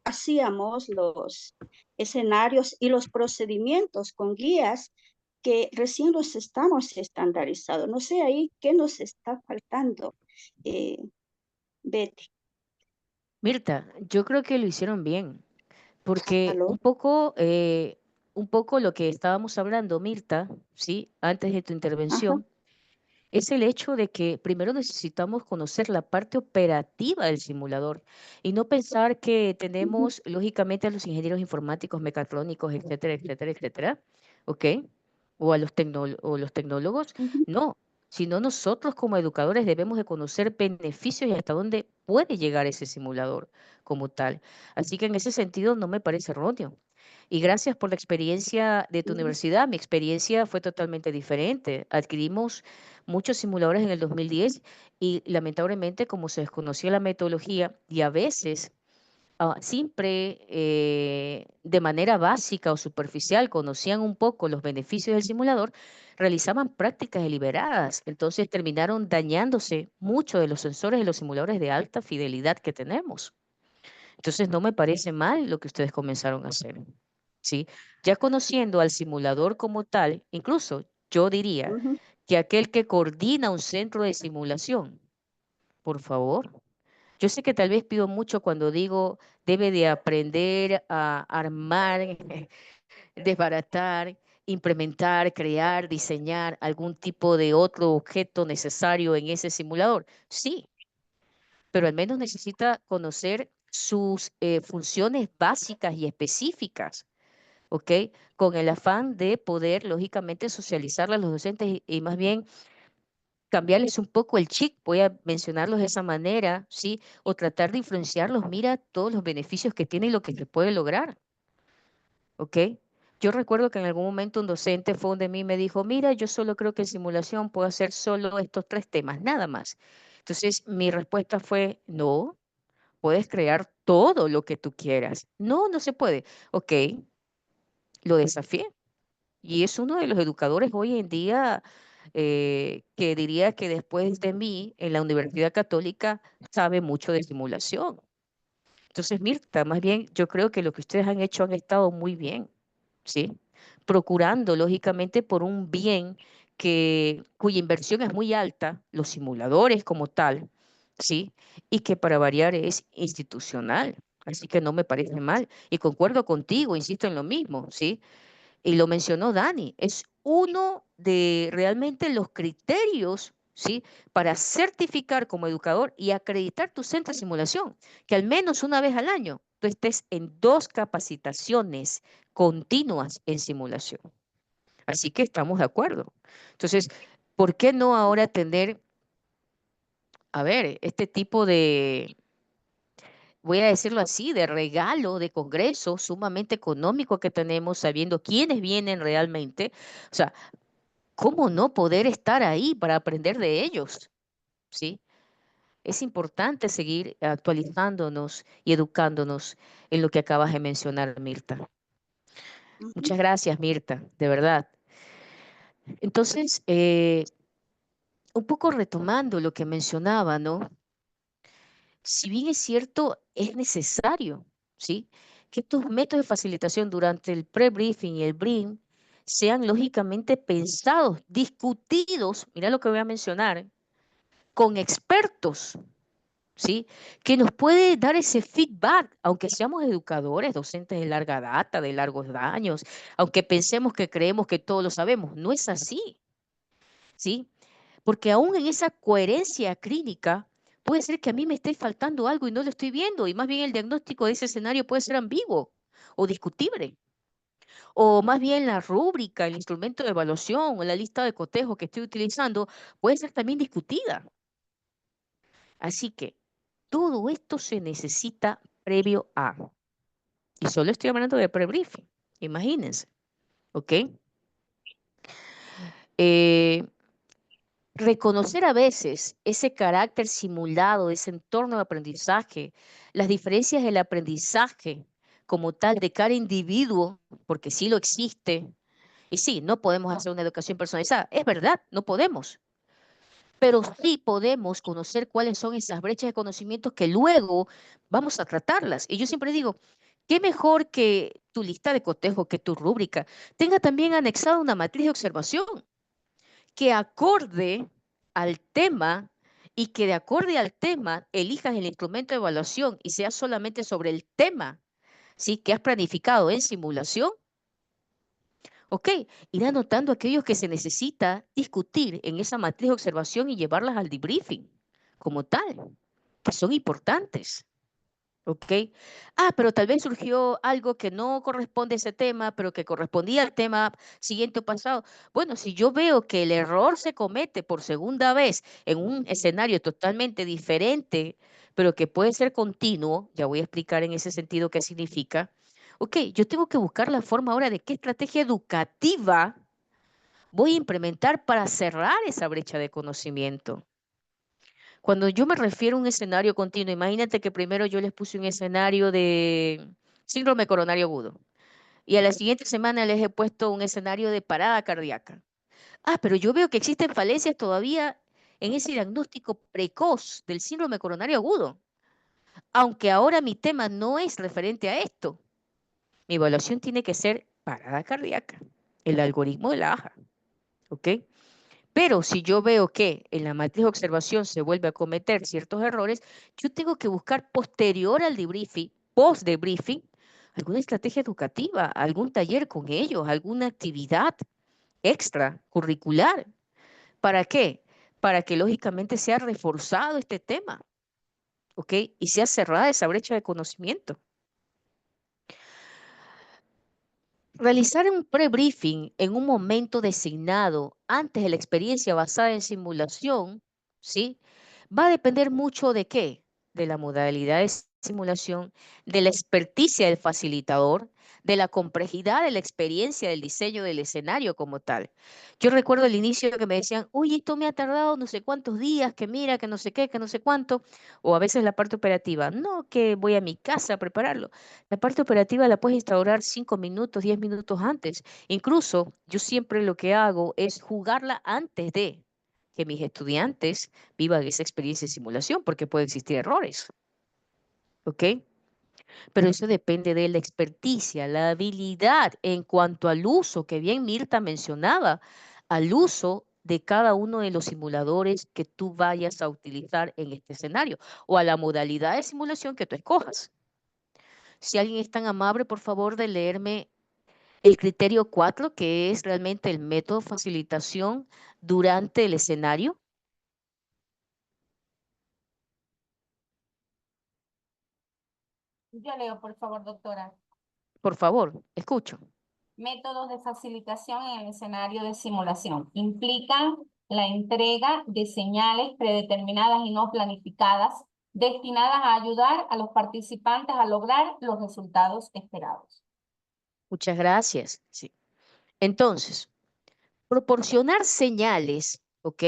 hacíamos los escenarios y los procedimientos con guías que recién los estamos estandarizando. No sé ahí qué nos está faltando, eh, Betty. Mirta, yo creo que lo hicieron bien, porque ¿Aló? un poco lo que estábamos hablando, Mirta, ¿sí? Antes de tu Ajá. intervención, es el hecho de que primero necesitamos conocer la parte operativa del simulador y no pensar que Ujú, tenemos, lógicamente, a los ingenieros informáticos, mecatrónicos, etcétera, etcétera, etcétera, ¿ok? O a o los tecnólogos. ujú, No, sino nosotros como educadores debemos de conocer beneficios y hasta dónde puede llegar ese simulador como tal. Así que en ese sentido no me parece erróneo. Y gracias por la experiencia de tu ujú, universidad. Mi experiencia fue totalmente diferente. Adquirimos muchos simuladores en el 2010 y lamentablemente como se desconocía la metodología y a veces siempre de manera básica o superficial conocían un poco los beneficios del simulador, realizaban prácticas deliberadas. Entonces terminaron dañándose muchos de los sensores de los simuladores de alta fidelidad que tenemos. Entonces no me parece mal lo que ustedes comenzaron a hacer. ¿Sí? Ya conociendo al simulador como tal, incluso yo diría ujú. que aquel que coordina un centro de simulación, por favor. Yo sé que tal vez pido mucho cuando digo debe de aprender a armar, desbaratar, implementar, crear, diseñar algún tipo de otro objeto necesario en ese simulador. Sí, pero al menos necesita conocer sus funciones básicas y específicas. ¿Ok? Con el afán de poder, lógicamente, socializarla a los docentes y más bien cambiarles un poco el chip, voy a mencionarlos de esa manera, ¿sí? O tratar de influenciarlos, mira todos los beneficios que tiene y lo que se puede lograr, ¿ok? Yo recuerdo que en algún momento un docente fue donde mí y me dijo, mira, yo solo creo que en simulación puedo hacer solo estos tres temas, nada más. Entonces mi respuesta fue, no, puedes crear todo lo que tú quieras. No, no se puede. Ok, lo desafié. Y es uno de los educadores hoy en día que diría que después de mí en la Universidad Católica sabe mucho de simulación. Entonces, Mirta, más bien yo creo que lo que ustedes han hecho han estado muy bien, ¿sí? Procurando, lógicamente, por un bien cuya inversión es muy alta, los simuladores como tal, ¿sí? Y que para variar es institucional. Así que no me parece mal. Y concuerdo contigo, insisto en lo mismo, ¿sí? Y lo mencionó Dani, es uno de realmente los criterios, ¿sí? Para certificar como educador y acreditar tu centro de simulación, que al menos una vez al año tú estés en 2 capacitaciones continuas en simulación. Así que estamos de acuerdo. Entonces, ¿por qué no ahora tener, a ver, este tipo de, voy a decirlo así, de regalo de congreso sumamente económico que tenemos, sabiendo quiénes vienen realmente? O sea, ¿cómo no poder estar ahí para aprender de ellos? ¿Sí? Es importante seguir actualizándonos y educándonos en lo que acabas de mencionar, Mirta. Ujú. Muchas gracias, Mirta, de verdad. Entonces, un poco retomando lo que mencionaba, ¿no? Si bien es cierto, es necesario, ¿sí? Que estos métodos de facilitación durante el pre-briefing y el briefing sean lógicamente pensados, discutidos, mira lo que voy a mencionar, con expertos, ¿sí? Que nos puede dar ese feedback, aunque seamos educadores, docentes de larga data, de largos años, aunque pensemos que creemos que todo lo sabemos. No es así, ¿sí? Porque aún en esa coherencia clínica, puede ser que a mí me esté faltando algo y no lo estoy viendo, y más bien el diagnóstico de ese escenario puede ser ambiguo o discutible. O más bien la rúbrica, el instrumento de evaluación o la lista de cotejo que estoy utilizando puede ser también discutida. Así que todo esto se necesita previo a. Y solo estoy hablando de pre-briefing. Imagínense. ¿Ok? Eh, reconocer a veces ese carácter simulado, ese entorno de aprendizaje, las diferencias del aprendizaje como tal de cada individuo, porque sí lo existe. Y sí, no podemos hacer una educación personalizada. Es verdad, no podemos. Pero sí podemos conocer cuáles son esas brechas de conocimientos que luego vamos a tratarlas. Y yo siempre digo, qué mejor que tu lista de cotejo, que tu rúbrica, tenga también anexada una matriz de observación que acorde al tema y que de acorde al tema elijas el instrumento de evaluación y sea solamente sobre el tema, ¿sí? Que has planificado en simulación. Ok, ir anotando aquellos que se necesita discutir en esa matriz de observación y llevarlas al debriefing como tal, que son importantes. Ok. Ah, pero tal vez surgió algo que no corresponde a ese tema, pero que correspondía al tema siguiente o pasado. Bueno, si yo veo que el error se comete por segunda vez en un escenario totalmente diferente, pero que puede ser continuo, ya voy a explicar en ese sentido qué significa. Ok, yo tengo que buscar la forma ahora de qué estrategia educativa voy a implementar para cerrar esa brecha de conocimiento. Cuando yo me refiero a un escenario continuo, imagínate que primero yo les puse un escenario de síndrome coronario agudo y a la siguiente semana les he puesto un escenario de parada cardíaca. Ah, pero yo veo que existen falencias todavía en ese diagnóstico precoz del síndrome coronario agudo, aunque ahora mi tema no es referente a esto. Mi evaluación tiene que ser parada cardíaca, el algoritmo de la AJA, ¿ok? Pero si yo veo que en la matriz de observación se vuelve a cometer ciertos errores, yo tengo que buscar posterior al debriefing, post debriefing, alguna estrategia educativa, algún taller con ellos, alguna actividad extra curricular. ¿Para qué? Para que lógicamente sea reforzado este tema, ¿ok? Y sea cerrada esa brecha de conocimiento. Realizar un pre-briefing en un momento designado antes de la experiencia basada en simulación, ¿sí? Va a depender mucho de qué, de la modalidad de simulación, de la experticia del facilitador, de la complejidad de la experiencia del diseño del escenario como tal. Yo recuerdo el inicio que me decían, oye, esto me ha tardado no sé cuántos días, que mira, que no sé qué, que no sé cuánto, o a veces la parte operativa, no, que voy a mi casa a prepararlo. La parte operativa la puedes instaurar 5 minutos, 10 minutos antes. Incluso yo siempre lo que hago es jugarla antes de que mis estudiantes vivan esa experiencia de simulación, porque puede existir errores. ¿Ok? Pero eso depende de la experticia, la habilidad en cuanto al uso, que bien Mirta mencionaba, al uso de cada uno de los simuladores que tú vayas a utilizar en este escenario o a la modalidad de simulación que tú escojas. Si alguien es tan amable, por favor, de leerme el criterio 4, que es realmente el método de facilitación durante el escenario. Yo leo, por favor, doctora. Por favor, escucho. Métodos de facilitación en el escenario de simulación. Implican la entrega de señales predeterminadas y no planificadas destinadas a ayudar a los participantes a lograr los resultados esperados. Muchas gracias. Sí. Entonces, proporcionar señales, ¿ok?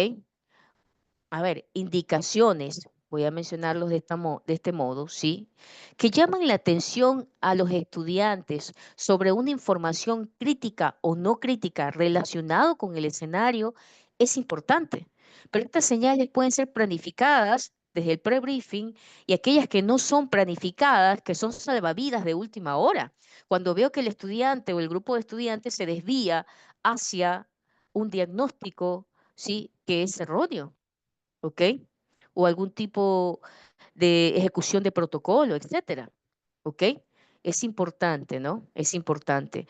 A ver, indicaciones, voy a mencionarlos de este modo, ¿sí? Que llaman la atención a los estudiantes sobre una información crítica o no crítica relacionado con el escenario es importante. Pero estas señales pueden ser planificadas desde el pre-briefing y aquellas que no son planificadas, que son salvavidas de última hora. Cuando veo que el estudiante o el grupo de estudiantes se desvía hacia un diagnóstico, ¿sí? Que es erróneo. ¿Ok? O algún tipo de ejecución de protocolo, etcétera. ¿Ok? Es importante, ¿no? Es importante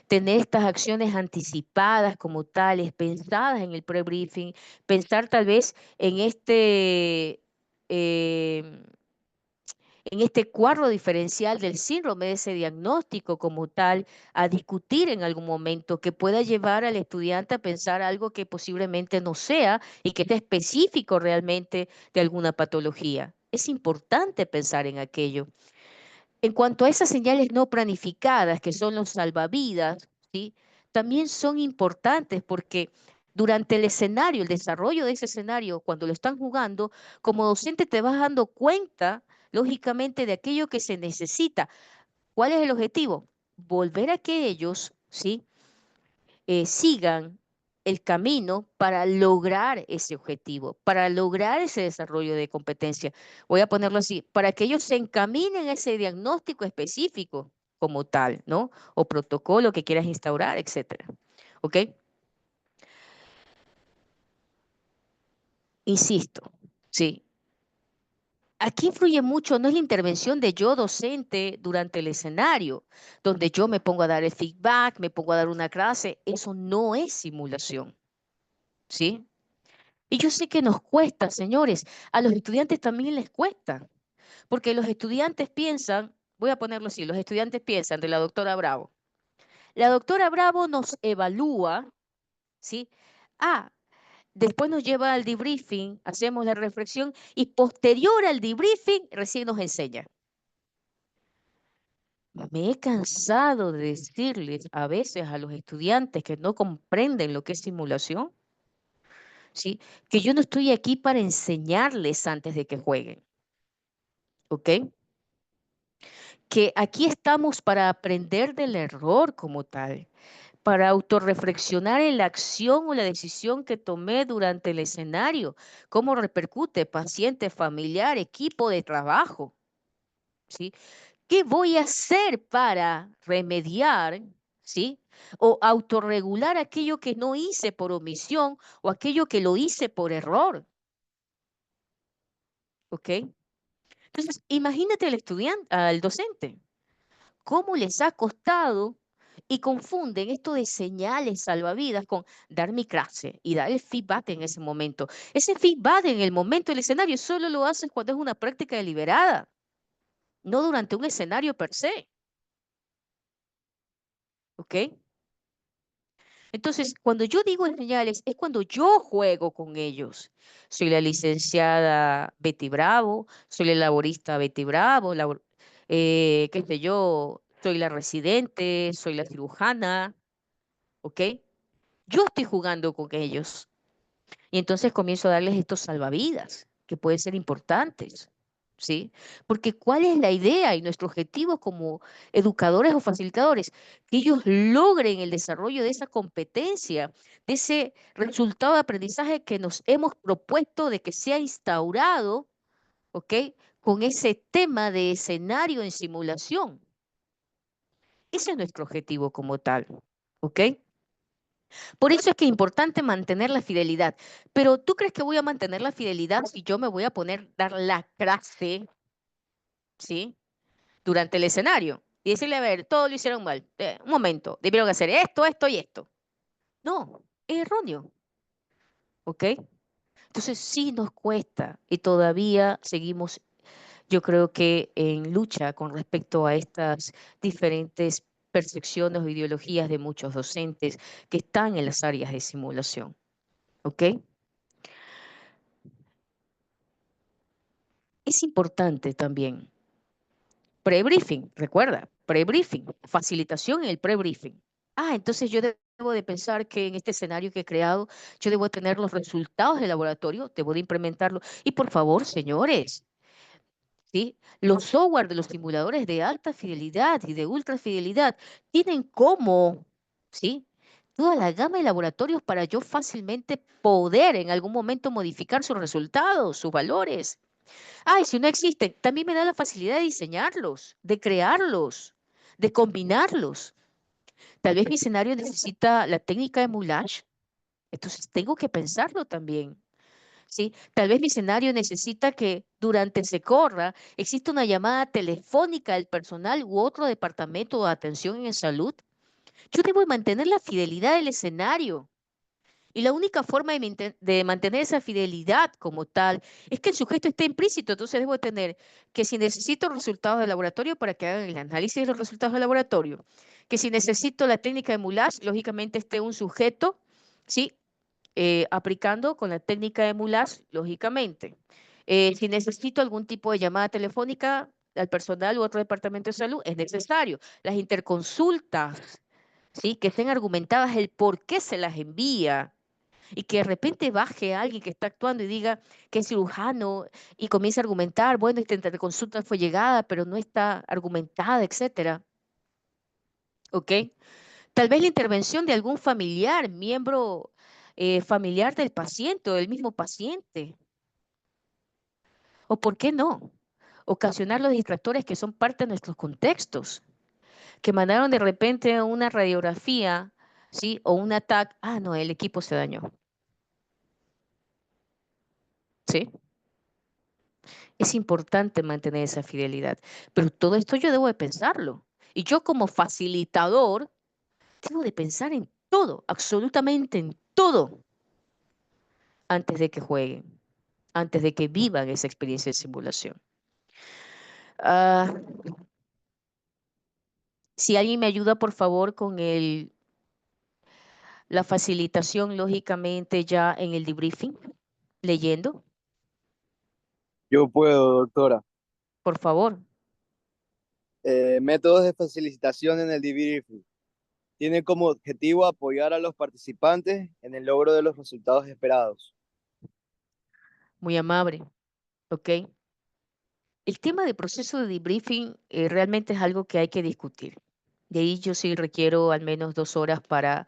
tener estas acciones anticipadas como tales, pensadas en el pre-briefing, pensar tal vez em, en este cuadro diferencial del síndrome, de ese diagnóstico como tal, a discutir en algún momento que pueda llevar al estudiante a pensar algo que posiblemente no sea y que esté específico realmente de alguna patología. Es importante pensar en aquello. En cuanto a esas señales no planificadas, que son los salvavidas, ¿sí? También son importantes porque durante el escenario, el desarrollo de ese escenario, cuando lo están jugando, como docente te vas dando cuenta, lógicamente, de aquello que se necesita. ¿Cuál es el objetivo? Volver a que ellos, ¿sí? Sigan el camino para lograr ese objetivo, para lograr ese desarrollo de competencia. Voy a ponerlo así, para que ellos se encaminen a ese diagnóstico específico como tal, ¿no? O protocolo que quieras instaurar, etcétera. ¿Ok? Insisto, sí. Aquí influye mucho, no es la intervención de yo docente durante el escenario, donde yo me pongo a dar el feedback, me pongo a dar una clase, eso no es simulación, ¿sí? Y yo sé que nos cuesta, señores, a los estudiantes también les cuesta, porque los estudiantes piensan, voy a ponerlo así, los estudiantes piensan de la doctora Bravo. La doctora Bravo nos evalúa, ¿sí? Ah, después nos lleva al debriefing, hacemos la reflexión y posterior al debriefing recién nos enseña. Me he cansado de decirles a veces a los estudiantes que no comprenden lo que es simulación, ¿sí? Que yo no estoy aquí para enseñarles antes de que jueguen. ¿Ok? Que aquí estamos para aprender del error como tal, para autorreflexionar en la acción o la decisión que tomé durante el escenario, cómo repercute paciente, familiar, equipo de trabajo, ¿sí? ¿Qué voy a hacer para remediar, ¿sí? O autorregular aquello que no hice por omisión o aquello que lo hice por error, ¿ok? Entonces, imagínate al estudiante, al docente. ¿Cómo les ha costado? Y confunden esto de señales salvavidas con dar mi clase y dar el feedback en ese momento. Ese feedback en el momento del escenario solo lo haces cuando es una práctica deliberada, no durante un escenario per se. ¿Ok? Entonces, cuando yo digo señales, es cuando yo juego con ellos. Soy la licenciada Betty Bravo, soy la laborista Betty Bravo, qué sé yo, soy la residente, soy la cirujana, ¿ok? Yo estoy jugando con ellos. Y entonces comienzo a darles estos salvavidas que pueden ser importantes, ¿sí? Porque ¿cuál es la idea y nuestro objetivo como educadores o facilitadores? Que ellos logren el desarrollo de esa competencia, de ese resultado de aprendizaje que nos hemos propuesto de que sea instaurado, ¿ok? Con ese tema de escenario en simulación. Ese es nuestro objetivo como tal, ¿ok? Por eso es que es importante mantener la fidelidad. Pero ¿tú crees que voy a mantener la fidelidad si yo me voy a poner dar la clase, ¿sí? Durante el escenario y decirle, a ver, todo lo hicieron mal. Un momento, debieron hacer esto, esto y esto. No, es erróneo, ¿ok? Entonces sí nos cuesta y todavía seguimos, yo creo que en lucha con respecto a estas diferentes percepciones o ideologías de muchos docentes que están en las áreas de simulación, ¿ok? Es importante también. Pre-briefing, recuerda, pre-briefing, facilitación en el pre-briefing. Entonces yo debo de pensar que en este escenario que he creado, yo debo tener los resultados del laboratorio, debo de implementarlo. Y por favor, señores, ¿sí? Los software de los simuladores de alta fidelidad y de ultra fidelidad tienen como, ¿sí? Toda la gama de laboratorios para yo fácilmente poder en algún momento modificar sus resultados, sus valores. Y si no existen, también me da la facilidad de diseñarlos, de crearlos, de combinarlos. Tal vez mi escenario necesita la técnica de moulage, entonces tengo que pensarlo también, ¿sí? Tal vez mi escenario necesita que durante se corra exista una llamada telefónica del personal u otro departamento de atención en salud. Yo debo mantener la fidelidad del escenario. Y la única forma de mantener esa fidelidad como tal es que el sujeto esté implícito. Entonces debo tener que si necesito resultados de laboratorio para que hagan el análisis de los resultados de laboratorio, que si necesito la técnica de moulage, lógicamente esté un sujeto, ¿sí? Aplicando con la técnica de moulage, lógicamente. Si necesito algún tipo de llamada telefónica al personal u otro departamento de salud, es necesario. Las interconsultas, ¿sí? Que estén argumentadas el por qué se las envía y que de repente baje alguien que está actuando y diga que es cirujano y comience a argumentar, bueno, esta interconsulta fue llegada, pero no está argumentada, etcétera. ¿Ok? Tal vez la intervención de algún familiar, miembro familiar del paciente o del mismo paciente. ¿O por qué no? Ocasionar los distractores que son parte de nuestros contextos, que mandaron de repente una radiografía, ¿sí? O un ataque. No, el equipo se dañó. ¿Sí? Es importante mantener esa fidelidad, pero todo esto yo debo de pensarlo. Y yo como facilitador debo de pensar en todo, absolutamente en todo, antes de que jueguen, antes de que vivan esa experiencia de simulación. Si alguien me ayuda, por favor, con la facilitación, lógicamente, ya en el debriefing, leyendo, Yo puedo, doctora. por favor. Métodos de facilitación en el debriefing. Tiene como objetivo apoyar a los participantes en el logro de los resultados esperados. Muy amable, ¿ok? El tema de proceso de debriefing realmente es algo que hay que discutir. De ahí yo sí requiero al menos 2 horas para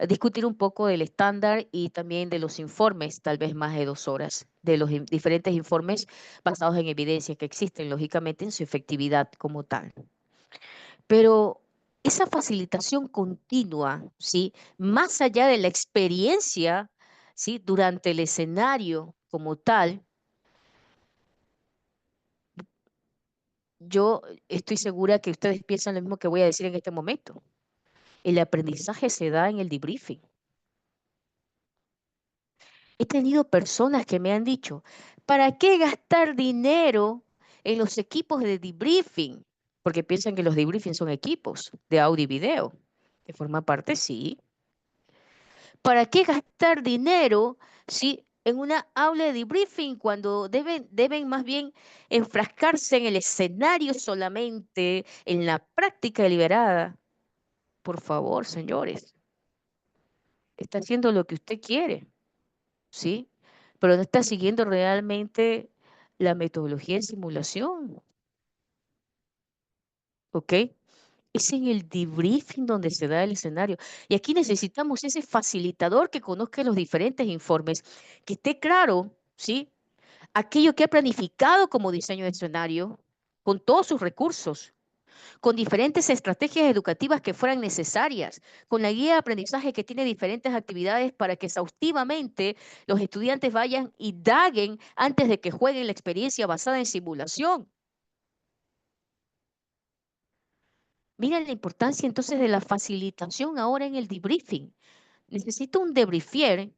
discutir un poco del estándar y también de los informes, tal vez más de 2 horas, de los diferentes informes basados en evidencias que existen, lógicamente, en su efectividad como tal. Pero esa facilitación continua, ¿sí? Más allá de la experiencia, ¿sí? Durante el escenario como tal, yo estoy segura que ustedes piensan lo mismo que voy a decir en este momento. El aprendizaje se da en el debriefing. He tenido personas que me han dicho, ¿para qué gastar dinero en los equipos de debriefing? Porque piensan que los debriefings son equipos de audio y video. De forma parte, sí. ¿Para qué gastar dinero, sí, en una aula de debriefing cuando deben más bien enfrascarse en el escenario solamente, en la práctica deliberada. Por favor, señores, está haciendo lo que usted quiere, ¿sí? Pero no está siguiendo realmente la metodología de simulación, ¿ok? Es en el debriefing donde se da el escenario. Y aquí necesitamos ese facilitador que conozca los diferentes informes, que esté claro, ¿sí? Aquello que ha planificado como diseño de escenario, con todos sus recursos, con diferentes estrategias educativas que fueran necesarias, con la guía de aprendizaje que tiene diferentes actividades para que exhaustivamente los estudiantes vayan y daguen antes de que jueguen la experiencia basada en simulación. Miren la importancia entonces de la facilitación ahora en el debriefing. Necesito un debriefer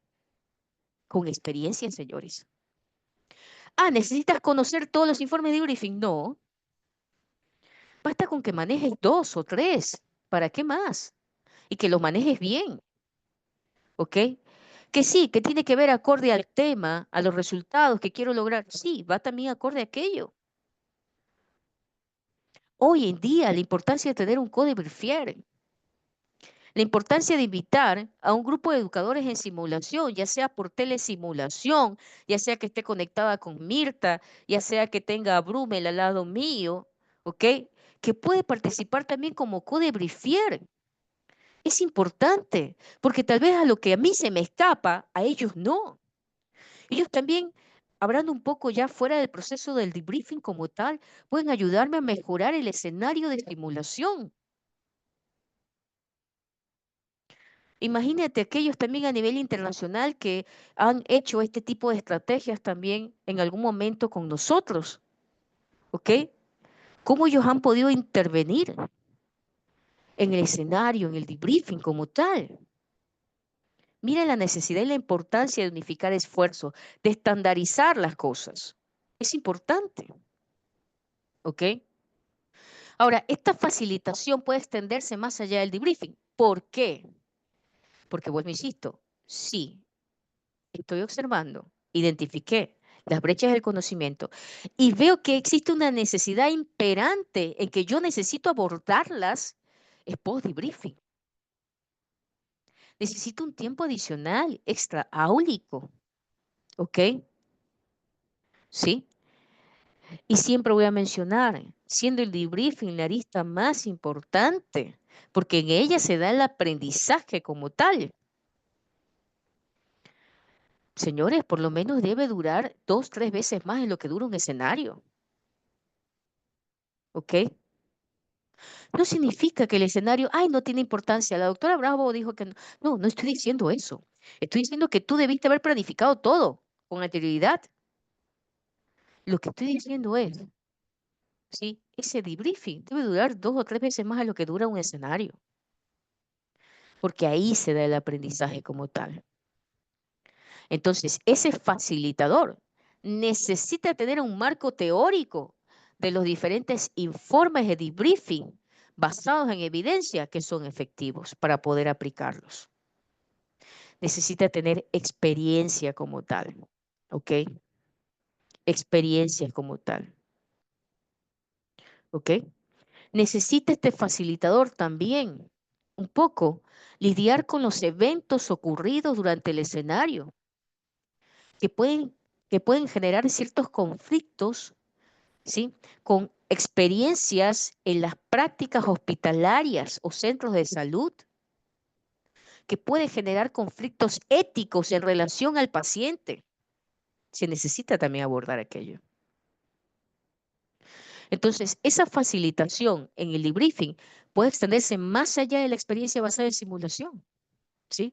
con experiencia, señores. Ah, ¿necesitas conocer todos los informes de debriefing? No. Basta con que manejes 2 o 3. ¿Para qué más? Y que los manejes bien. ¿Ok? Que sí, que tiene que ver acorde al tema, a los resultados que quiero lograr. Sí, va también acorde a aquello. Hoy en día, la importancia de tener un co-debriefer. La importancia de invitar a un grupo de educadores en simulación, ya sea por telesimulación, ya sea que esté conectada con Mirta, ya sea que tenga a Brumel al lado mío, ¿ok? Que puede participar también como co-debriefer. Es importante, porque tal vez a lo que a mí se me escapa, a ellos no. Ellos también, hablando un poco ya fuera del proceso del debriefing como tal, pueden ayudarme a mejorar el escenario de simulación. Imagínate aquellos también a nivel internacional que han hecho este tipo de estrategias también en algún momento con nosotros, ¿ok? ¿Cómo ellos han podido intervenir en el escenario, en el debriefing como tal? Mira la necesidad y la importancia de unificar esfuerzos, de estandarizar las cosas. Es importante, ¿ok? Ahora, esta facilitación puede extenderse más allá del debriefing. ¿Por qué? Porque vuelvo, insisto, sí, estoy observando, identifiqué las brechas del conocimiento y veo que existe una necesidad imperante en que yo necesito abordarlas, es post-debriefing. Necesito un tiempo adicional, extra áulico, ¿ok? ¿Sí? Y siempre voy a mencionar, siendo el debriefing la arista más importante, porque en ella se da el aprendizaje como tal. Señores, por lo menos debe durar 2, 3 veces más en lo que dura un escenario. ¿Ok? No significa que el escenario, ay, no tiene importancia. La doctora Bravo dijo que no. No, no estoy diciendo eso. Estoy diciendo que tú debiste haber planificado todo con anterioridad. Lo que estoy diciendo es, ¿sí? Ese debriefing debe durar 2 o 3 veces más a lo que dura un escenario. Porque ahí se da el aprendizaje como tal. Entonces, ese facilitador necesita tener un marco teórico de los diferentes informes de debriefing basados en evidencia que son efectivos para poder aplicarlos. Necesita tener experiencia como tal, ¿ok? Experiencia como tal, ¿ok? Necesita este facilitador también un poco lidiar con los eventos ocurridos durante el escenario que pueden generar ciertos conflictos, ¿sí? Con experiencias en las prácticas hospitalarias o centros de salud, que puede generar conflictos éticos en relación al paciente. Se necesita también abordar aquello. Entonces, esa facilitación en el debriefing puede extenderse más allá de la experiencia basada en simulación, ¿sí?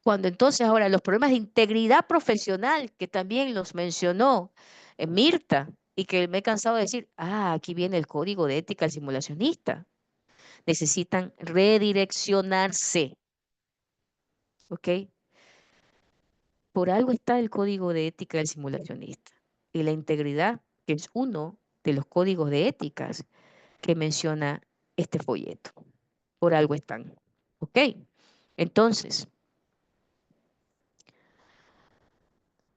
Cuando entonces ahora los problemas de integridad profesional, que también los mencionó Mirta, y que me he cansado de decir, aquí viene el código de ética del simulacionista. Necesitan redireccionarse, ¿ok? Por algo está el código de ética del simulacionista. Y la integridad, que es uno de los códigos de éticas que menciona este folleto. Por algo están, ¿ok? Entonces,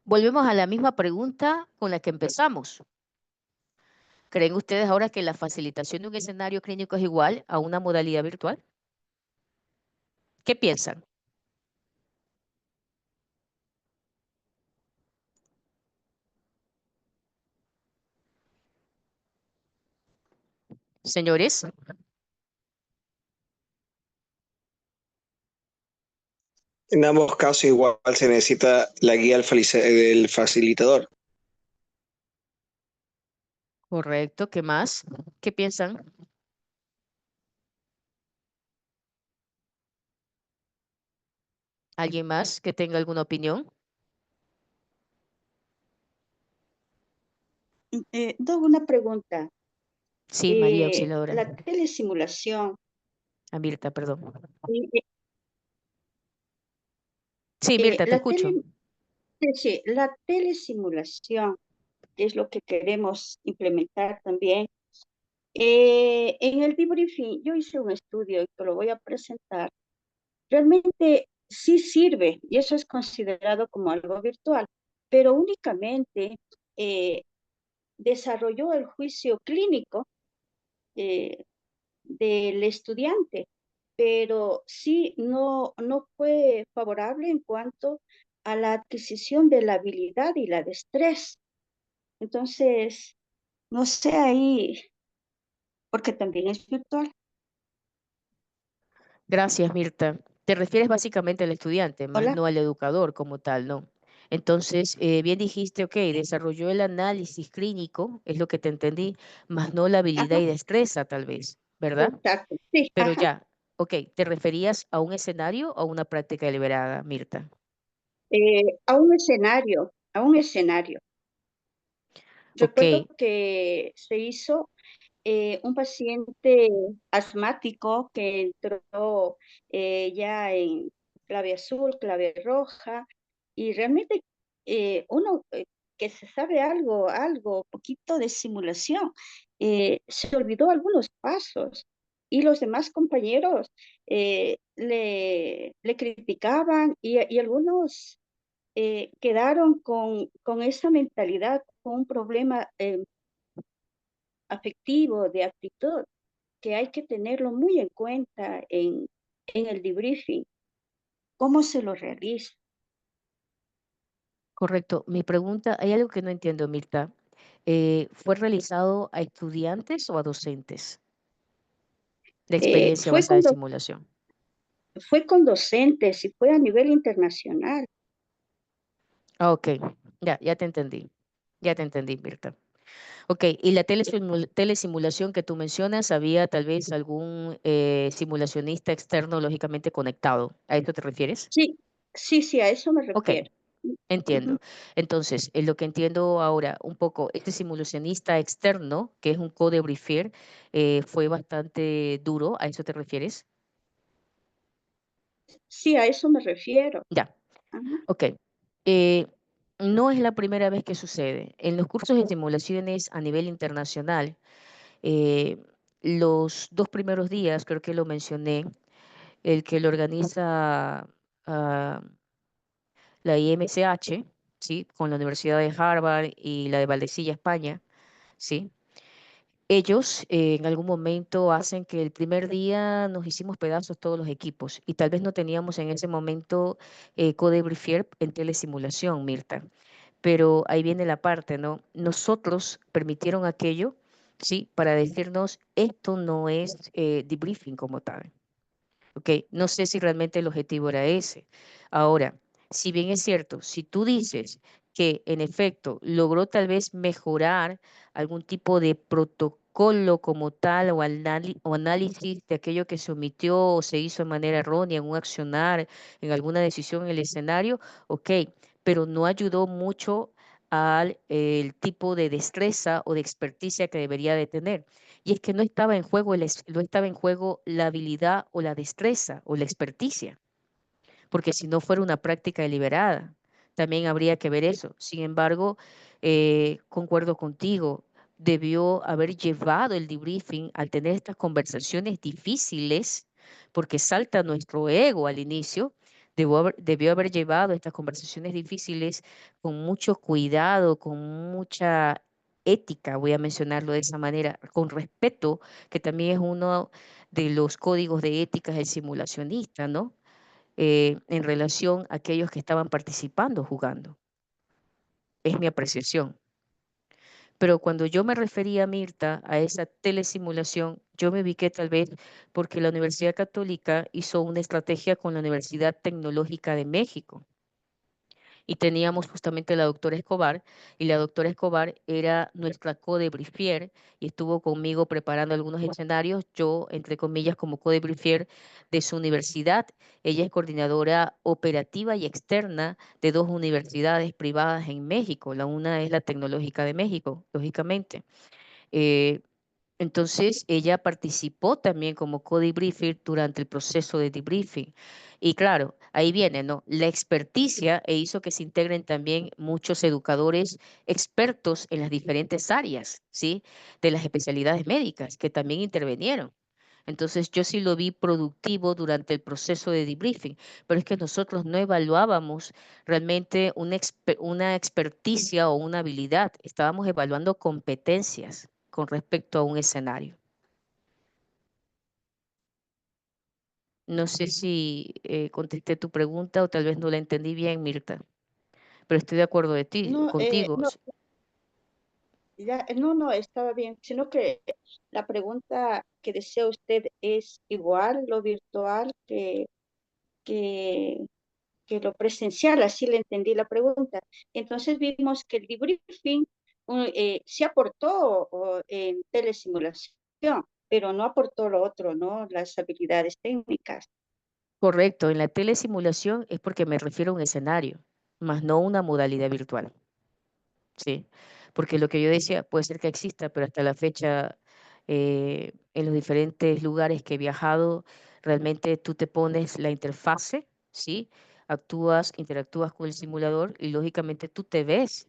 Volvemos a la misma pregunta con la que empezamos. ¿Creen ustedes ahora que la facilitación de un escenario clínico es igual a una modalidad virtual? ¿Qué piensan? Señores, En ambos casos igual se necesita la guía del facilitador. correcto. ¿Qué más? ¿Qué piensan? ¿Alguien más que tenga alguna opinión? Doug, una pregunta. Sí, María Auxiliadora. La telesimulación, Ah, Mirta, perdón. eh, Sí, Mirta, te escucho. sí, la telesimulación es lo que queremos implementar también. En el debriefing, yo hice un estudio y te lo voy a presentar. Realmente sí sirve y eso es considerado como algo virtual, pero únicamente desarrolló el juicio clínico eh, del estudiante, pero sí no fue favorable en cuanto a la adquisición de la habilidad y la destreza. Entonces, no sé ahí, porque también es virtual. Gracias, Mirta. Te refieres básicamente al estudiante, más Hola. no al educador como tal, ¿no? Entonces, bien dijiste, ok, desarrolló el análisis clínico, es lo que te entendí, más no la habilidad Ajá, y destreza, tal vez, ¿verdad? exacto. Sí, Pero ajá. ya, ok, ¿te referías a un escenario o a una práctica deliberada, Mirta? A un escenario, a un escenario. Ok, Recuerdo que se hizo un paciente asmático que entró ya en clave azul, clave roja, y realmente uno que se sabe algo, poquito de simulación, se olvidó algunos pasos y los demás compañeros le criticaban y algunos quedaron con esa mentalidad, con un problema afectivo, de actitud, que hay que tenerlo muy en cuenta en el debriefing, cómo se lo realiza. correcto. Mi pregunta, hay algo que no entiendo, Mirta. ¿Fue realizado a estudiantes o a docentes? La Eh, experiencia fue basada con, en do- simulación. fue con docentes y fue a nivel internacional. Ah, ok, ya te entendí. Ya te entendí, Mirta. Ok, y la telesimulación que tú mencionas, ¿había tal vez algún simulacionista externo lógicamente conectado? ¿A esto te refieres? Sí, sí, a eso me Ok, refiero. Ujú. entiendo. Entonces, en lo que entiendo ahora un poco, este simulacionista externo, que es un codebriefer, fue bastante duro, ¿a eso te refieres? Sí, a eso me refiero. Ya, Ajá. ok. Eh, no es la primera vez que sucede. En los cursos de simulaciones a nivel internacional, eh, los 2 primeros días, creo que lo mencioné, el que lo organiza la IMCH, ¿sí? Con la Universidad de Harvard y la de Valdecilla, España, ¿sí? Ellos en algún momento hacen que el primer día nos hicimos pedazos todos los equipos y tal vez no teníamos en ese momento codebriefer en telesimulación, Mirta. Pero ahí viene la parte, ¿no? Nosotros permitieron aquello, ¿sí? Para decirnos, esto no es debriefing como tal. ¿Ok? No sé si realmente el objetivo era ese. Ahora, si bien es cierto, si tú dices que en efecto logró tal vez mejorar algún tipo de protocolo como tal o análisis de aquello que se omitió o se hizo de manera errónea en un accionar, en alguna decisión en el escenario, ok, pero no ayudó mucho al el tipo de destreza o de experticia que debería de tener. Y es que no estaba en juego, no estaba en juego la habilidad o la destreza o la experticia, porque si no fuera una práctica deliberada, también habría que ver eso. Sin embargo, concuerdo contigo, debió haber llevado el debriefing al tener estas conversaciones difíciles, porque salta nuestro ego al inicio, debió haber llevado estas conversaciones difíciles con mucho cuidado, con mucha ética, voy a mencionarlo de esa manera, con respeto, que también es uno de los códigos de ética del simulacionista, ¿no? En relación a aquellos que estaban participando jugando. Es mi apreciación. Pero cuando yo me refería, Mirta, a esa telesimulación, yo me ubiqué tal vez porque la Universidad Católica hizo una estrategia con la Universidad Tecnológica de México. Y teníamos justamente la doctora Escobar, y la doctora Escobar era nuestra codebriefier y estuvo conmigo preparando algunos escenarios, yo, entre comillas, como codebriefier de su universidad. Ella es coordinadora operativa y externa de dos universidades privadas en México. La una es la Tecnológica de México, lógicamente. Eh, entonces, ella participó también como co-debriefer durante el proceso de debriefing. Y claro, ahí viene, ¿no? La experticia e hizo que se integren también muchos educadores expertos en las diferentes áreas, ¿sí? De las especialidades médicas que también intervinieron. Entonces, yo sí lo vi productivo durante el proceso de debriefing, pero es que nosotros no evaluábamos realmente una experticia o una habilidad, estábamos evaluando competencias con respecto a un escenario. No sé si contesté tu pregunta o tal vez no la entendí bien, Mirta, pero estoy de acuerdo de ti, No, contigo. no, ya, no, estaba bien, sino que la pregunta que desea usted es igual lo virtual que, que lo presencial, así le entendí la pregunta. Entonces vimos que el debriefing sí aportó en telesimulación, pero no aportó lo otro, ¿no? Las habilidades técnicas. Correcto, en la telesimulación es porque me refiero a un escenario, más no una modalidad virtual. Sí, porque lo que yo decía puede ser que exista, pero hasta la fecha, en los diferentes lugares que he viajado, realmente tú te pones la interfase, ¿sí? Interactúas con el simulador y lógicamente tú te ves,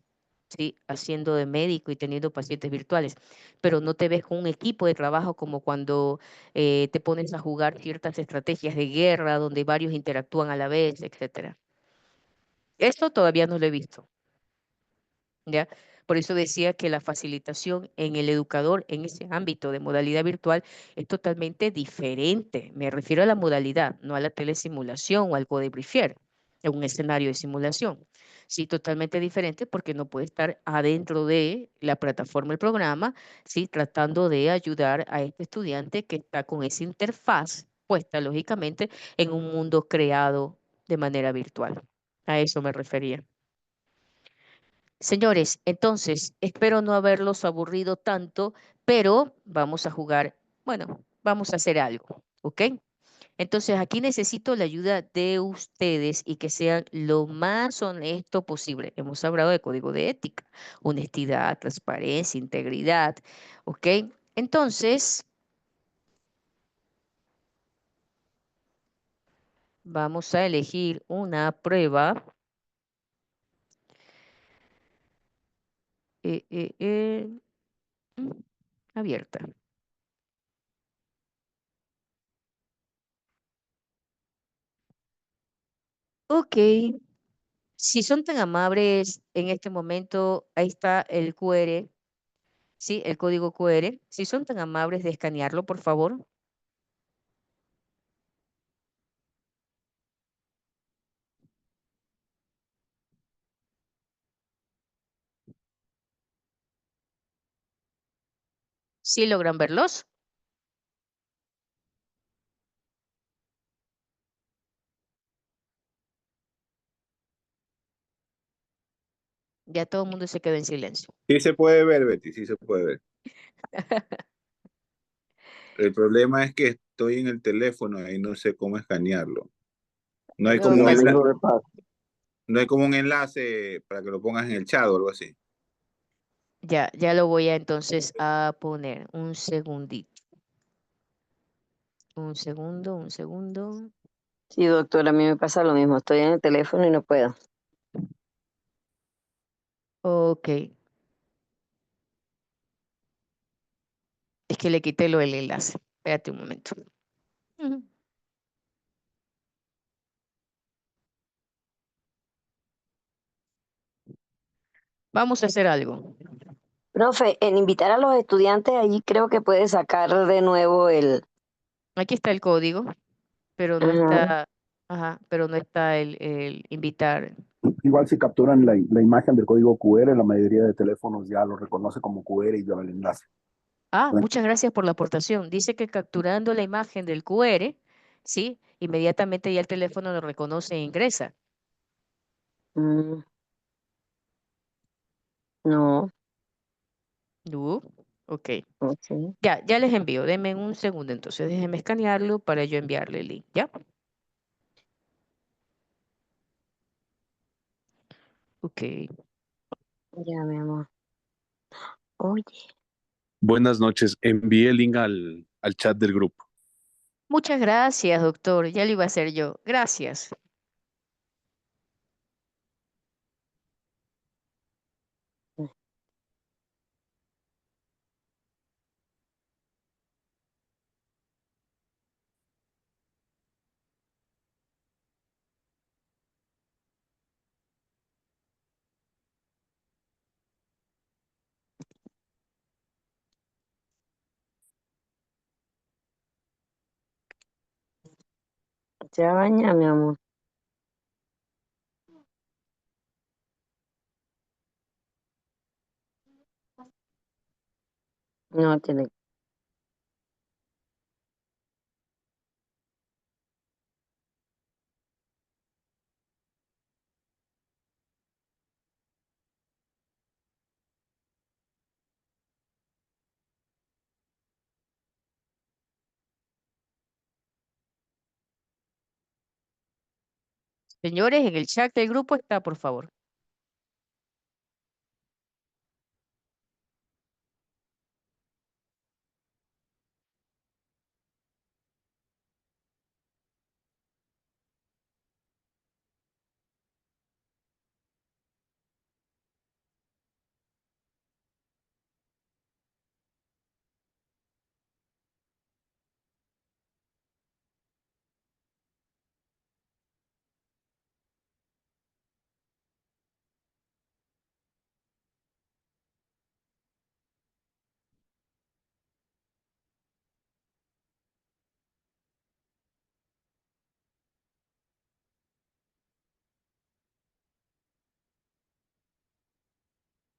¿sí? Haciendo de médico y teniendo pacientes virtuales, pero no te ves con un equipo de trabajo como cuando te pones a jugar ciertas estrategias de guerra donde varios interactúan a la vez, etcétera. Esto todavía no lo he visto. ¿Ya? Por eso decía que la facilitación en el educador en ese ámbito de modalidad virtual es totalmente diferente. Me refiero a la modalidad, no a la telesimulación o al codebriefier, en un escenario de simulación. Sí, totalmente diferente porque no puede estar adentro de la plataforma, el programa, sí, tratando de ayudar a este estudiante que está con esa interfaz puesta, lógicamente, en un mundo creado de manera virtual. A eso me refería. Señores, entonces, espero no haberlos aburrido tanto, pero vamos a jugar, bueno, vamos a hacer algo, ¿ok? Entonces, aquí necesito la ayuda de ustedes y que sean lo más honesto posible. Hemos hablado de código de ética, honestidad, transparencia, integridad, ¿ok? Entonces, vamos a elegir una prueba eh, eh, eh, mm, abierta. Ok. Si son tan amables en este momento, ahí está el QR, ¿sí? El código QR. Si son tan amables de escanearlo, por favor. ¿Sí logran verlos? Ya todo el mundo se quedó en silencio. Sí se puede ver, Betty, sí se puede ver. El problema es que estoy en el teléfono y no sé cómo escanearlo. No hay como Lo un No, mismo enlace, me pasa. no hay como un enlace para que lo pongas en el chat o algo así. Ya lo voy a entonces a poner. Un segundito. Un segundo, un segundo. sí, doctora, a mí me pasa lo mismo. Estoy en el teléfono y no puedo. Ok. Es que le quité lo del enlace. Espérate un momento. Ujú. Vamos a hacer algo. Profe, en invitar a los estudiantes, allí creo que puede sacar de nuevo el... Aquí está el código, pero no Ajá. está, ajá, pero no está el invitar. Igual si capturan la imagen del código QR, la mayoría de teléfonos ya lo reconoce como QR y lleva el enlace. Ah, muchas gracias por la aportación. Dice que capturando la imagen del QR, ¿sí? Inmediatamente ya el teléfono lo reconoce e ingresa. Mm, no, ¿No? Ok. ok. Ya les envío. Denme un segundo entonces. Déjenme escanearlo para yo enviarle el link. ¿Ya? Ok. Ya, mi amor. Oye, Buenas noches. Envíe el link al chat del grupo. Muchas gracias, doctor. Ya lo iba a hacer yo. Gracias. ya baña, mi amor. No tiene. Señores, en el chat del grupo está, por favor.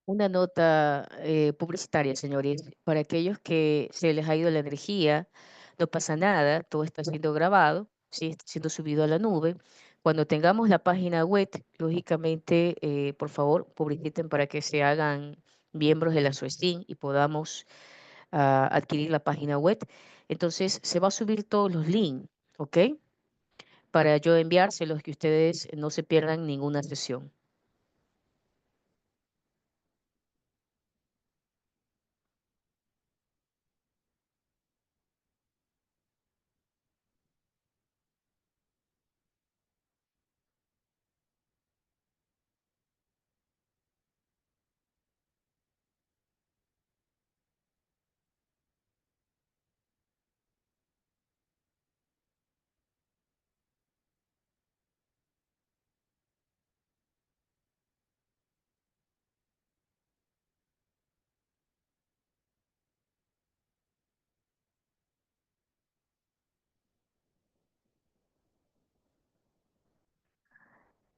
Una nota publicitaria, señores. Para aquellos que se les ha ido la energía, no pasa nada, todo está siendo grabado, sí, está siendo subido a la nube. Cuando tengamos la página web, lógicamente, por favor, publiciten para que se hagan miembros de la SOESTIN y podamos adquirir la página web. Entonces, se va a subir todos los links, ¿ok? Para yo enviárselos que ustedes no se pierdan ninguna sesión.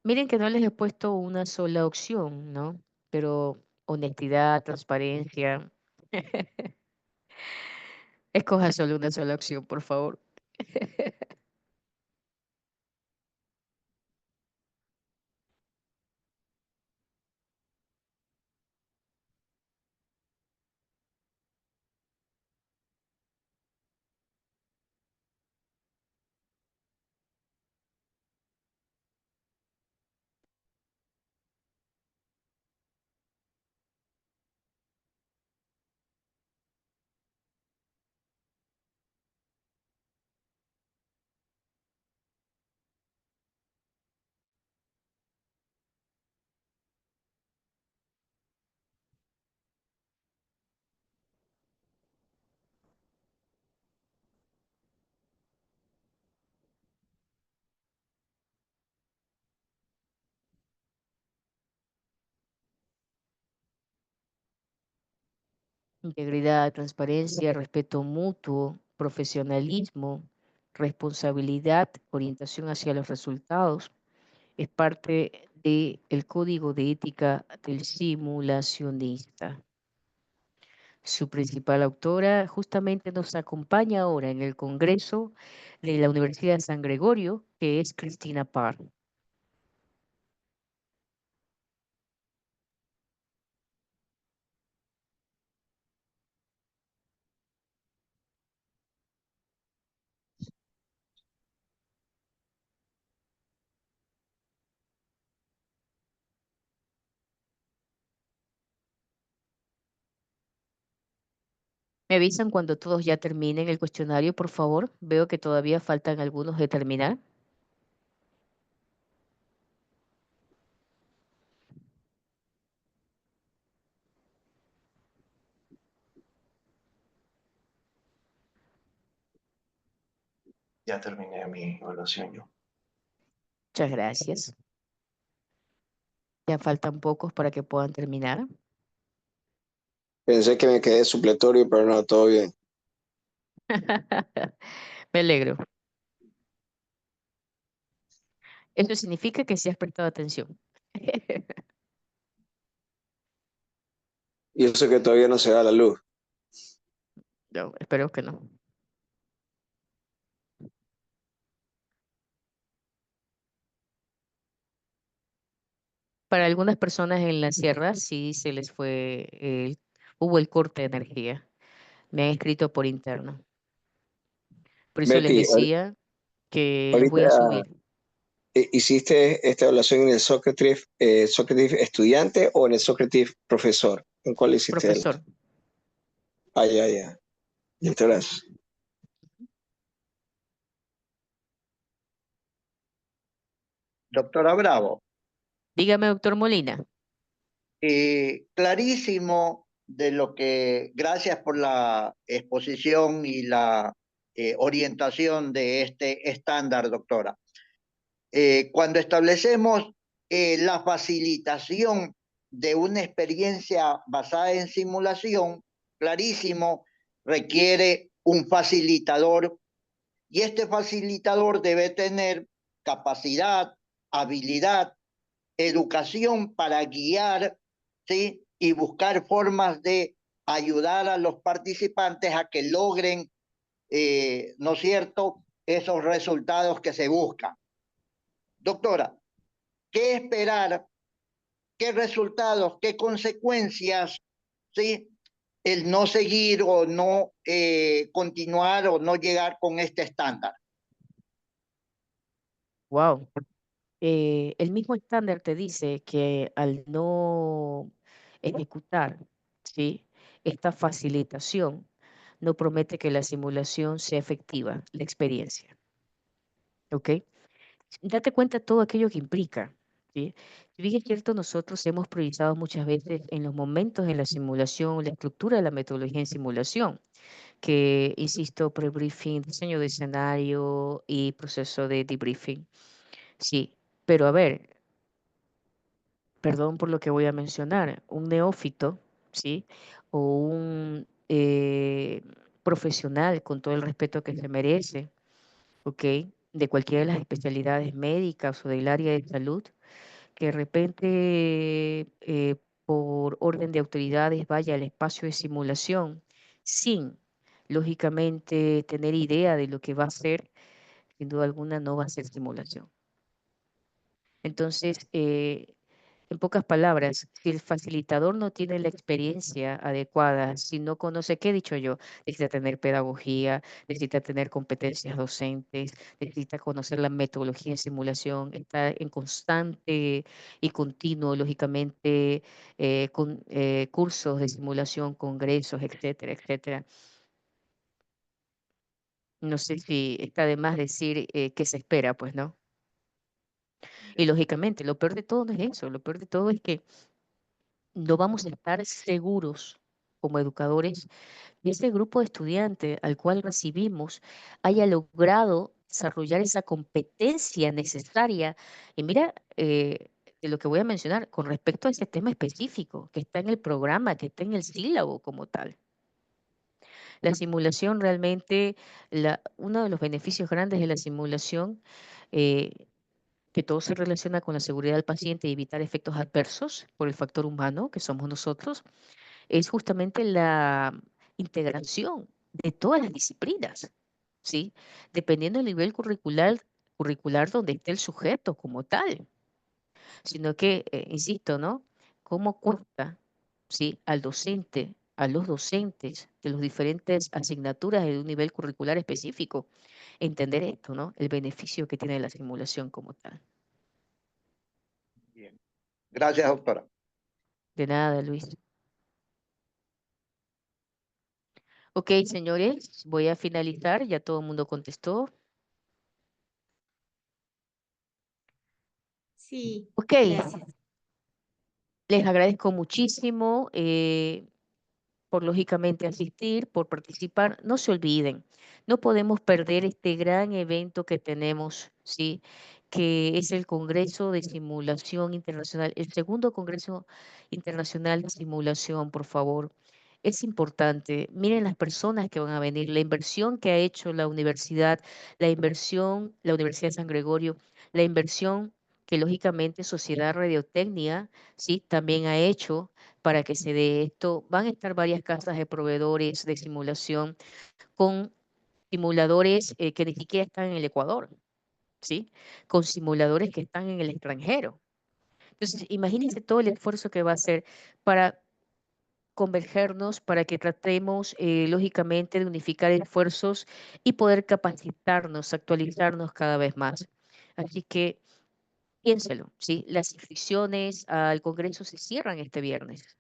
Miren que no les he puesto una sola opción, ¿no? Pero honestidad, transparencia. Escoja solo una sola opción, por favor. Integridad, transparencia, respeto mutuo, profesionalismo, responsabilidad, orientación hacia los resultados. Es parte del código de ética del simulacionista. Su principal autora justamente nos acompaña ahora en el Congreso de la Universidad de San Gregorio, que es Cristina Parr. Me avisan cuando todos ya terminen el cuestionario, por favor. Veo que todavía faltan algunos de terminar. Ya terminé mi evaluación yo. Muchas gracias. Ya faltan pocos para que puedan terminar. Pensé que me quedé supletorio, pero no, todo bien. Me alegro. Eso significa que sí has prestado atención. Y eso que todavía no se da la luz. No, espero que no. Para algunas personas en la sierra sí se les fue, hubo el corte de energía. Me han escrito por interno. Por eso les Betty, decía que los voy a ahorita subir. ¿hiciste esta evaluación en el Socrative estudiante o en el Socrative profesor? ¿En cuál hiciste él? Profesor. Ah, ya, ya. Muchas gracias. Doctora Bravo, Dígame, doctor Molina. clarísimo de lo que, gracias por la exposición y la orientación de este estándar, doctora. Cuando establecemos la facilitación de una experiencia basada en simulación, clarísimo, requiere un facilitador y este facilitador debe tener capacidad, habilidad, educación para guiar, ¿sí? Y buscar formas de ayudar a los participantes a que logren, ¿no es cierto?, esos resultados que se buscan. Doctora, ¿qué esperar? ¿Qué resultados? ¿Qué consecuencias? ¿Sí? El no seguir o no continuar o no llegar con este estándar. Wow. El mismo estándar te dice que al no ejecutar, ¿sí?, esta facilitación, no promete que la simulación sea efectiva, la experiencia. ¿Ok? Date cuenta de todo aquello que implica. ¿Sí? Si bien es cierto, nosotros hemos priorizado muchas veces en los momentos en la simulación, la estructura de la metodología en simulación, que, insisto, pre-briefing, diseño de escenario y proceso de debriefing. Sí, pero a ver, perdón por lo que voy a mencionar, un neófito, ¿sí? O un profesional con todo el respeto que se merece, ¿ok? De cualquiera de las especialidades médicas o del área de salud, que de repente por orden de autoridades vaya al espacio de simulación sin, lógicamente, tener idea de lo que va a ser, sin duda alguna no va a ser simulación. Entonces, en pocas palabras, si el facilitador no tiene la experiencia adecuada, si no conoce, ¿qué he dicho yo? Necesita tener pedagogía, necesita tener competencias docentes, necesita conocer la metodología de simulación, está en constante y continuo, lógicamente, con cursos de simulación, congresos, etcétera, etcétera. No sé si está de más decir qué se espera, pues, ¿no? Y lógicamente, lo peor de todo no es eso, lo peor de todo es que no vamos a estar seguros como educadores que ese grupo de estudiantes al cual recibimos haya logrado desarrollar esa competencia necesaria. Y mira, de lo que voy a mencionar con respecto a ese tema específico que está en el programa, que está en el sílabo como tal. La simulación realmente, uno de los beneficios grandes de la simulación, que todo se relaciona con la seguridad del paciente y evitar efectos adversos por el factor humano, que somos nosotros, es justamente la integración de todas las disciplinas, ¿sí? Dependiendo del nivel curricular donde esté el sujeto como tal, sino que, insisto, ¿no? ¿Cómo cuesta, sí, al docente, a los docentes de las diferentes asignaturas de un nivel curricular específico, entender esto, ¿no? El beneficio que tiene la simulación como tal. Bien. Gracias, doctora. De nada, Luis. Ok, señores, voy a finalizar. Ya todo el mundo contestó. Sí, Ok, gracias. les agradezco muchísimo por lógicamente asistir, por participar. No se olviden, no podemos perder este gran evento que tenemos, ¿sí? Que es el Congreso de Simulación Internacional, el segundo Congreso Internacional de Simulación, por favor. Es importante. Miren las personas que van a venir, la inversión que ha hecho la universidad, la Universidad de San Gregorio, la inversión que lógicamente Sociedad Radiotecnia, sí, también ha hecho para que se dé esto. Van a estar varias casas de proveedores de simulación con simuladores que ni siquiera están en el Ecuador, ¿sí? Con simuladores que están en el extranjero. Entonces, imagínense todo el esfuerzo que va a hacer para convergernos, para que tratemos, lógicamente, de unificar esfuerzos y poder capacitarnos, actualizarnos cada vez más. Así que piénselo, ¿sí? Las inscripciones al Congreso se cierran este viernes.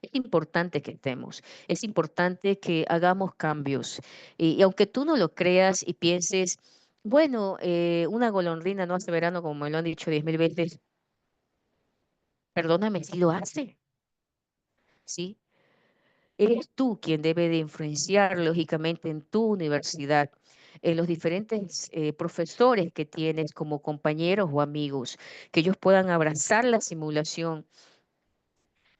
Es importante que estemos, es importante que hagamos cambios. Y aunque tú no lo creas y pienses, bueno, una golondrina no hace verano, como me lo han dicho 10.000 veces, perdóname, si lo hace, ¿sí? Eres tú quien debe de influenciar, lógicamente, en tu universidad, en los diferentes profesores que tienes como compañeros o amigos, que ellos puedan abrazar la simulación.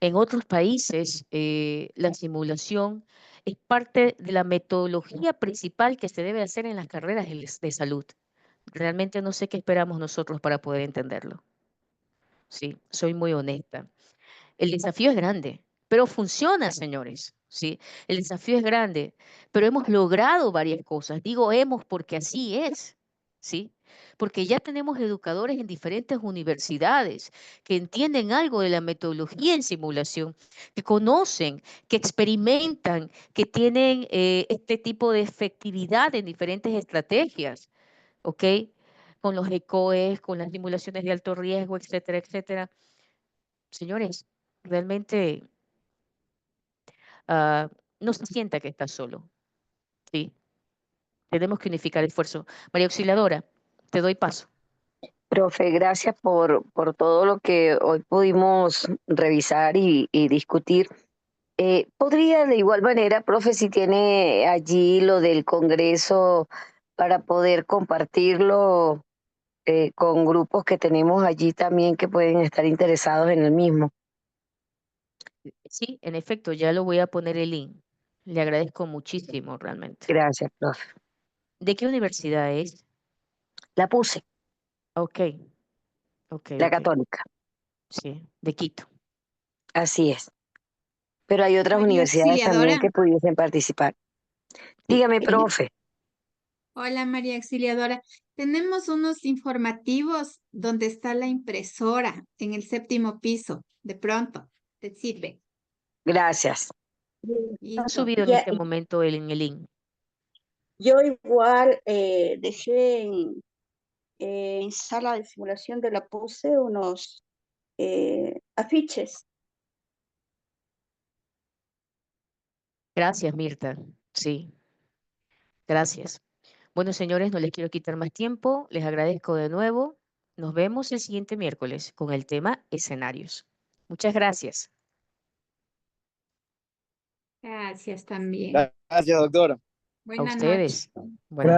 En otros países, la simulación es parte de la metodología principal que se debe hacer en las carreras de salud. Realmente no sé qué esperamos nosotros para poder entenderlo. Sí, soy muy honesta. El desafío es grande, pero funciona, señores. Sí, el desafío es grande, pero hemos logrado varias cosas. Digo hemos porque así es. Sí, porque ya tenemos educadores en diferentes universidades que entienden algo de la metodología en simulación, que conocen, que experimentan, que tienen este tipo de efectividad en diferentes estrategias, ¿ok? Con los ECOES, con las simulaciones de alto riesgo, etcétera, etcétera. Señores, realmente no se sienta que está solo, ¿sí? Tenemos que unificar el esfuerzo. María Auxiliadora, te doy paso. Profe, gracias por todo lo que hoy pudimos revisar y discutir. ¿Podría de igual manera, profe, si tiene allí lo del Congreso para poder compartirlo con grupos que tenemos allí también que pueden estar interesados en el mismo? Sí, en efecto, ya lo voy a poner el link. Le agradezco muchísimo, realmente. Gracias, profe. ¿De qué universidad es? La puse, Ok, ok, la ok. Católica. Sí, de Quito. Así es. Pero hay otras María universidades también Auxiliadora. que pudiesen participar. Sí, Dígame, profe. Hola María Auxiliadora. Tenemos unos informativos donde está la impresora en el 7º piso. De pronto, ¿te sirve? Gracias. Han Listo. subido en Ya, este momento en el link. yo igual dejé en sala de simulación de la puse unos afiches. Gracias, Mirta. Sí, gracias. Bueno, señores, no les quiero quitar más tiempo. Les agradezco de nuevo. Nos vemos el siguiente miércoles con el tema escenarios. Muchas gracias. Gracias también. Gracias, doctora. A Buenas noches. ustedes. Buenas